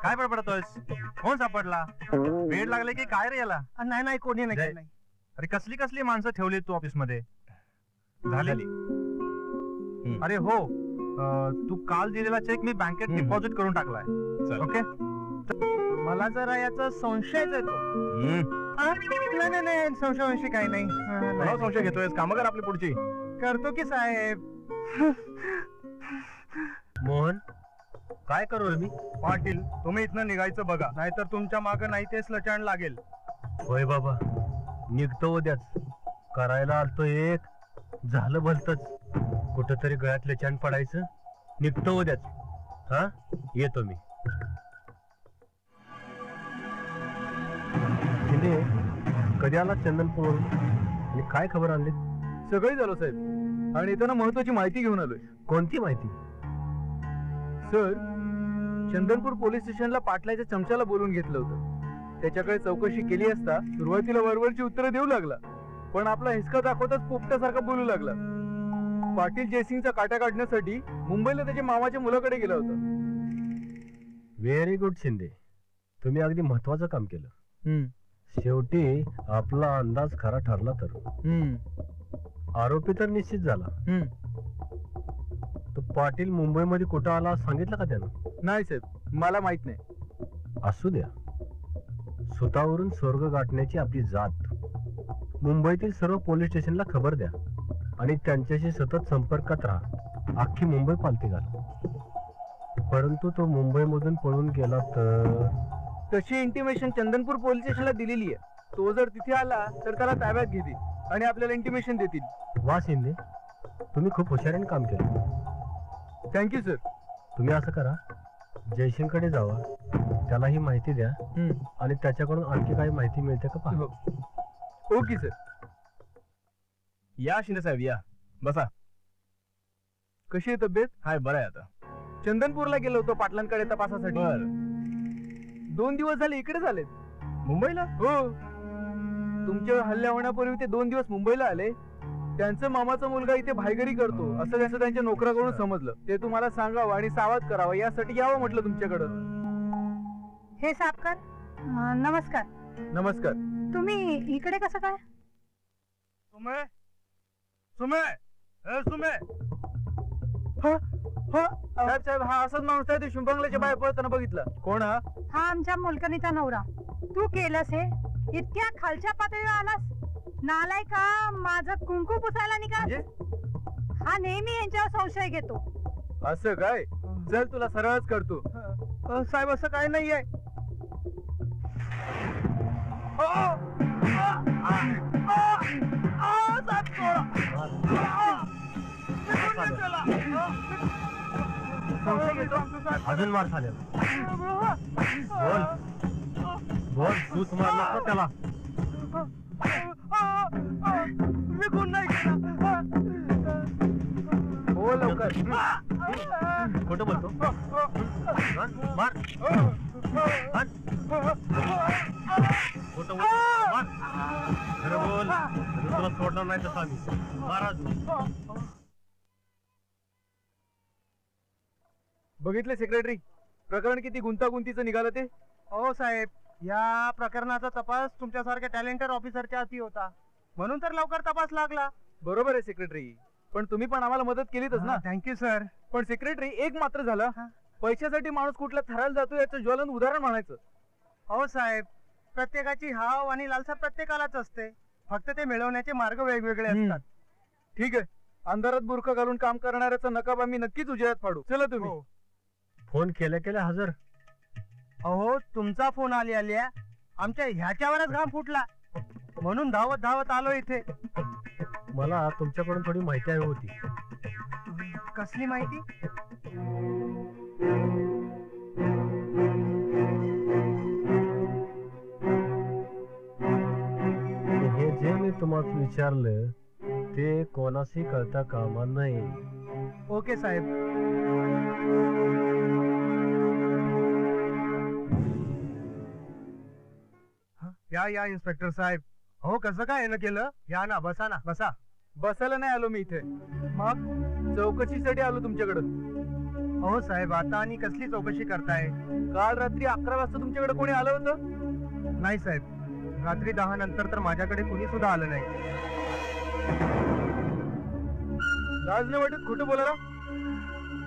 काय बडबडतोयस? कोण सापडला? वेळ लागले की काय रे याला? नाही नाही कोणी नाही जय. कोणी नाही. अरे कसली कसली माणसं ठेवली तू ऑफिस मध्ये? झाली? अरे हो, तू काल दिलेला चेक मी बँकेत डिपॉझिट करून टाकलाय. ओके, मला जरा याचा संशयच येतो. नाही संशय काही नाही. संशय घेतोय? कामं कर आपली पुढची. करतो की साहेब. मोहन, काय करू रे मी? पाटील, तुम्ही इथनं निघायचं बघा, नाहीतर तुमच्या मागं नाही तेच लचाण लागेल. होय बाबा, निघतो उद्याच. करायला आलतो एक, झालं भलतच. कुठंतरी गळ्यात लचाण पडायचं. निघतो उद्याच. हा, येतो मी. शिंदे, कधी आला चंदनपूर आणि काय खबर आणली? सगळी झालो साहेब, आणि इथं ना महत्वाची माहिती घेऊन आलोय. कोणती माहिती? सर, चंदनपूर पोलीस स्टेशनला पाटलाच्या चमच्याला बोलून घेतलं होतं. त्याच्याकडे चौकशी केली असता सुरुवातीला वरवरची उत्तरं देऊ लागला, पण आपला हिसका दाखवतच पोपट्यासारखा बोलू लागला. पाटील जयसिंगचा काटा काढण्यासाठी मुंबईला त्याच्या मामाच्या मुलाकडे गेला होता. व्हेरी गुड शिंदे, तुम्ही अगदी महत्वाचं काम केलं. शेवटी आपला अंदाज खरा ठरला तर. आरोपी तर निश्चित झाला. तो पाटील मुंबईमध्ये कुठं आला सांगितलं का त्यानं? नाही साहेब, मला माहित नाही. असू द्या, स्वतःवरून स्वर्ग गाठण्याची आपली जात. मुंबईतील सर्व पोलीस स्टेशनला खबर द्या आणि त्यांच्याशी सतत संपर्कात राहा. अख्खी मुंबई पालती घाल. परंतु तो मुंबईमधून पळून गेला तर? तशी इंटिमेशन चंदनपूर पोलीस स्टेशनला दिलेली आहे. तो जर तिथे आला तर त्याला ताब्यात घेतील आणि आपल्याला इंटिमेशन देतील. वा शिंदे, तुम्ही खूप हुशारीने काम केलं. Thank you sir. तुम्ही असं करा, जयसिंगकडे जावा, त्याला ही माहिती द्या आणि त्याच्याकडून आणखी काही माहिती मिळते का पहा. Okay sir. या शिंदे साहेब, या बसा. कशी आहे तब्येत? हाय, बरं आहे आता. चंदनपूरला गेलो होतो पाटलांकडे तपासासाठी. 2 दिवस झाले इकडे झालेत. मुंबईला? हो, तुमच्या हल्ला होण्यापूर्वी ते 2 दिवस मुंबईला आले. त्यांचा मामाचा मुलगा इथे भाईगरी करतो असं त्याचं त्यांच्या नोकराकडून समजलं. ते तुम्हाला सांगावं आणि सावध करावं यासाठी यावं म्हटलं तुमच्याकडं. हे सापकर, नमस्कार. नमस्कार. तुम्ही इकडे कसं काय? सुमे, सुमे, सुमे. साहेब साहेब, हा असाच माणूस आहे. ते शिंबंगल्याच्या बाहेर पळताना बघितला. कोण हा? हा आमच्या मुलकणीचा नवरा. तू केलंस हे? इतक्या खालच्या पातळीवर आलास? नालाय का, माझं कुंकू पुसायला निघाल? हा नेहमी यांच्यावर संशय घेतो. असं काय? चल तुला सरळच करतो. साहेब, असं काय नाहीये. अजून मार खाले. बोल बोल, तू तुम्हाला त्याला. मी गुण नाही केला. हो लवकर. खोटं बोलतो? मार. खोटं बोल, मार. खरं बोल, तुला सोडणार नाही तसं आम्ही. महाराज, बघितले सेक्रेटरी, प्रकरण किती गुंतागुंतीचं निघालं ते. हो साहेब, या प्रकरणाचा तपास तुमच्यासारख्या टॅलेंटेड ऑफिसरच्या हाती होता, म्हणून तर लवकर तपास लागला. बरोबर आहे सेक्रेटरी, पण तुम्ही पण आम्हाला मदत केलीच ना. Thank you sir. पण सेक्रेटरी, एक मात्र झालं, पैशासाठी माणूस कुठल्या थराला जातो याचं ज्वलन उदाहरण म्हणायचं. हो साहेब, प्रत्येकाची हाव आणि लालसा प्रत्येकालाच असते, फक्त ते मिळवण्याचे मार्ग वेगवेगळे असतात. ठीक आहे, अंधारात बुरखा घालून काम करणाऱ्याचा नकाब आम्ही नक्कीच उजेडात पाडू. चला तुम्ही. फोन केल्या हजर. अहो, तुमचा फोन आल्या आमच्या ह्याच्यावरच घाम फुटला, म्हणून धावत धावत आलो इथे. मला तुमच्याकडून थोडी माहिती हवी होती. कसली माहिती? हे जे मी तुम्हाला विचारलं ते कोणाशी कळता कामा नाही. ओके साहेब. या इन्स्पेक्टर साहेब. हो, कसं काय येणं केलं? या ना, बसा ना, बसा. बसायला नाही आलो मी इथे, मग चौकशीसाठी आलो तुमच्याकडं. हो साहेब, आता आणि कसली चौकशी करताय? काल रात्री 11 वाजता तुमच्याकडे कोणी आलं होतं? नाही साहेब. रात्री 10 नंतर तर माझ्याकडे कुणी सुद्धा आलं नाही. लाज नाही वाटत खोटं बोलायला?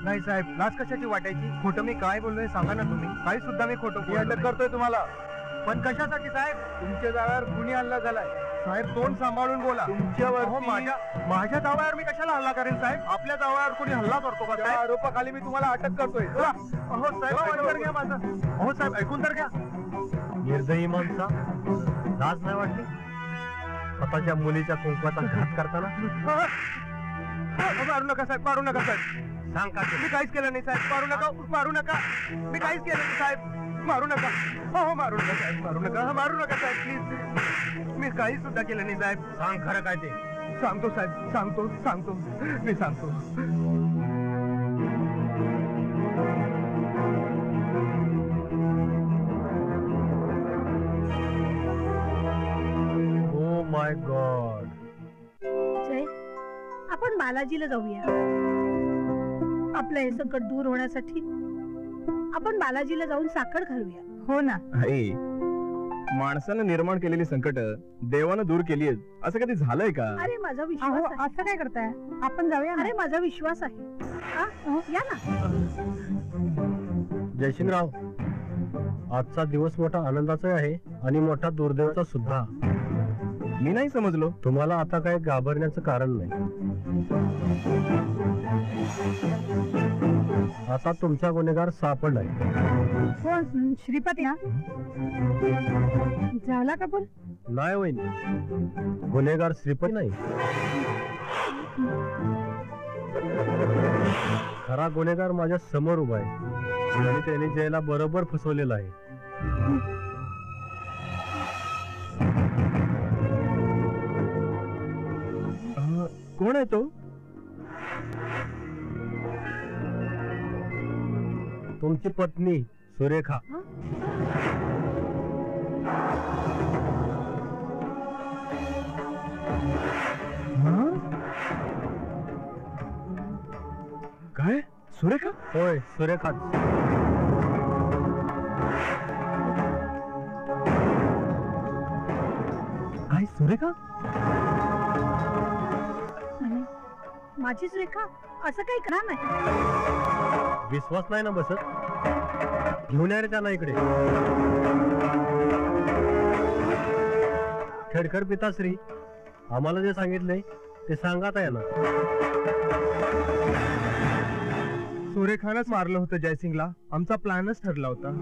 नाही साहेब, लाज कशाची वाटायची? खोटं मी काय बोललोय सांगा ना तुम्ही. काही सुद्धा मी खोटं अटक करतोय तुम्हाला. पण कशासाठी साहेब? तुमच्या जाव्यावर कुणी हल्ला झालाय? साहेब तोंड सांभाळून बोला. तुमच्यावर माझ्या जावयावर मी कशाला हल्ला करेन साहेब? आपल्या जावयावर कोणी हल्ला करतो का? त्या आरोपाखाली मी तुम्हाला अटक करतोय. अहो साहेब ऐकून तर घ्या माझं. अहो साहेब ऐकून तर घ्या. निर्दयी माणसा, लाज नाही वाटली स्वतःच्या मुलीच्या कुंकवाचा घात करताना? मारू नका साहेब, मारू नका साहेब. सांग का मी काहीच केलं नाही साहेब. मारू नका, मारू नका. मी काहीच केलं नाही साहेब. मारू नका. हो मारू नका साहेब, मारू नका. मारू नका साहेब प्लीज. मी काही सुद्धा केलं नाही साहेब. सांग खरं काय ते. सांगतो साहेब, सांगतो मी सांगतो. Oh my God. जय, आपण बालाजीला जाऊया. आपलं हे संकट दूर होण्यासाठी आपण बालाजीला जाऊन साखर घालूया. हो ना. आई, माणसानं निर्माण केलेली संकट देवानं दूर केली आहेत असं कधी झालंय का? अरे माझा विश्वास आहे. असं काय करताय? आपण जाऊया ना. अरे माझा विश्वास आहे. हा? या ना. जयसिंगराव, आजचा दिवस मोठा आनंदाचा आहे आणि मोठा दुर्दैवाचा सुद्धा. मी नाही समजलो. तुम्हाला आता काही घाबरण्याचं कारण नाही. आता तुमचा गुन्हेगार सापडलाय. कोण? श्रीपती ना? झाला कबूल? नाही होईल. गुन्हेगार श्रीपती नाही, खरा गुन्हेगार माझ्या समोर उभा आहे आणि त्याने जयला बरोबर फसवलेला आहे. कोण आहे तो? तुमची पत्नी सुरेखा. काय? सुरेखा? होय, सुरेखाच. काय सुरेखा? माझीच रेखा? असं काही करा नाही. विश्वास नाही ना बसत? घेऊन या रे त्यांना इकडे. खडखड पिताश्री, आम्हाला जे सांगितलंय ते सांगता येणार. सुरेखानच मारलं होतं जयसिंगला. आमचा प्लॅनच ठरला होता.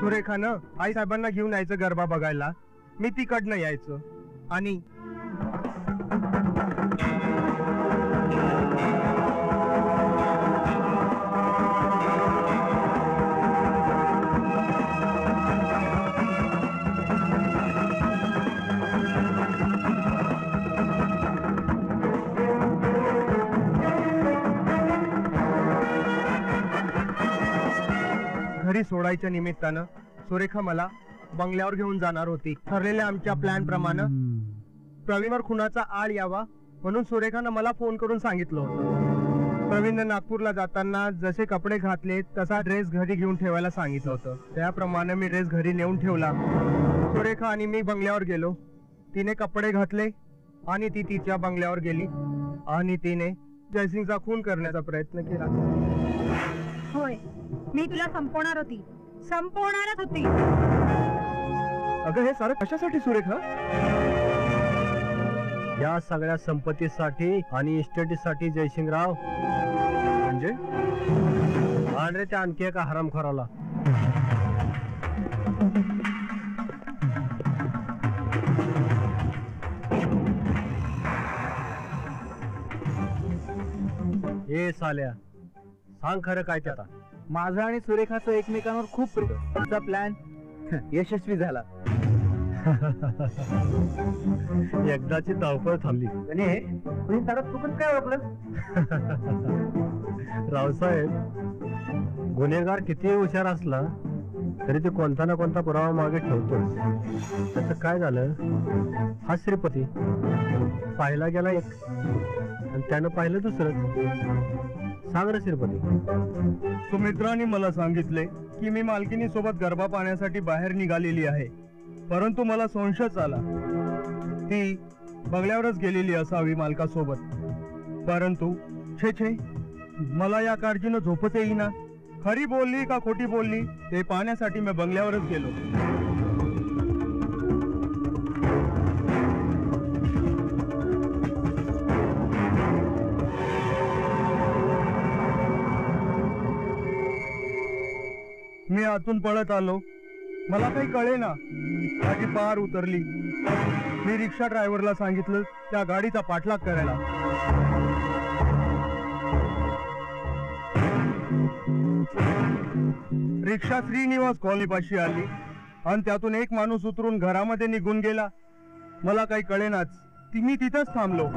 सुरेखानं आई साहेबांना घेऊन यायचं गरबा बघायला. मी तिकडनं यायचं आणि घरी सोडायच्या निमित्तानं सुरेखा मला बंगल्यावर घेऊन जाणार होती. ठरलेल्या आमच्या प्लॅन प्रमाणे प्रवीणवर खुनाचा आळ यावा म्हणून सुरेखानं मला फोन करून सांगितलं होतं. प्रवीणनं नागपूरला जाताना जसे कपडे घातले तसा ड्रेस घरी घेऊन ठेवायला सांगितलं होतं. त्याप्रमाणे मी ड्रेस घरी नेऊन ठेवला. सुरेखा आणि मी बंगल्यावर गेलो. तिने कपडे घातले आणि ती तिच्या बंगल्यावर गेली आणि तिने जयसिंगचा खून करण्याचा प्रयत्न केला. होय, मी तुला संपवणारच होती. अगं हे सारं कशासाठी सुरेखा? या सगळ्या संपत्तीसाठी आणि इस्टेटीसाठी जयसिंगराव. म्हणजे? आण रे त्या आणखी एका हरामखोराला. ए साल्या, सांग खरं काय ते आता. माझं आणि सुरेखाचं एकमेकांवर खूप प्रेम. आमचा प्लॅन यशस्वी झाला. एकदाची धावपळ थांबली. काय ओळखलं? रावसाहेब, गुन्हेगार किती हुशार असला तरी ते कोणता ना कोणता पुरावा मागे ठेवतोच. त्याचं काय झालं? हा श्रीपती पाहिला गेला एक आणि त्यानं पाहिलं दुसरं. सांग रे श्रीपती. सुमित्राने मला सांगितले की मी मालकिनी सोबत गरबा पाहण्यासाठी बाहेर निघालेली आहे, परंतु मला संशयच आला ती बंगल्यावरच गेलेली असावी मालकासोबत. परंतु छे छे, मला या काळजीनं झोपच येईना. खरी बोलली का खोटी बोलली ते पाहण्यासाठी मी बंगल्यावरच गेलो. मी आतून पळत आलो, मला काही कळेना. माझी पार उतरली. मी रिक्षा ड्रायव्हरला सांगितलं त्या गाडीचा पाठलाग करायला. रिक्षा श्रीनिवास कॉलनीपाशी आली आणि त्यातून एक माणूस उतरून घरामध्ये निघून गेला. मला काही कळेनाच. मी तिथंच थांबलो.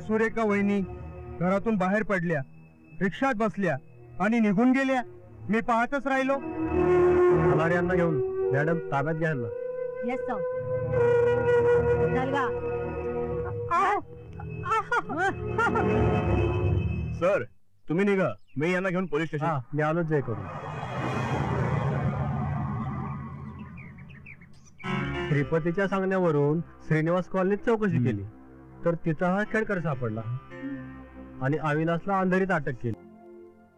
सुरेखा वहिनी घरातून बाहेर पडल्या, रिक्षात बसल्या आणि निघून गेल्या. मी पाहतच राहिलो. यांना घेऊन मॅडम ताब्यात घ्या ना. येस सर, तुम्ही निघा, मी यांना घेऊन पोलीस स्टेशन. मी आलोच जय करून. श्रीपतीच्या सांगण्यावरून श्रीनिवास कॉलनीत चौकशी केली तर तिचा हा खेळकर सापडला आणि अविनाशला अंधारीत अटक केली.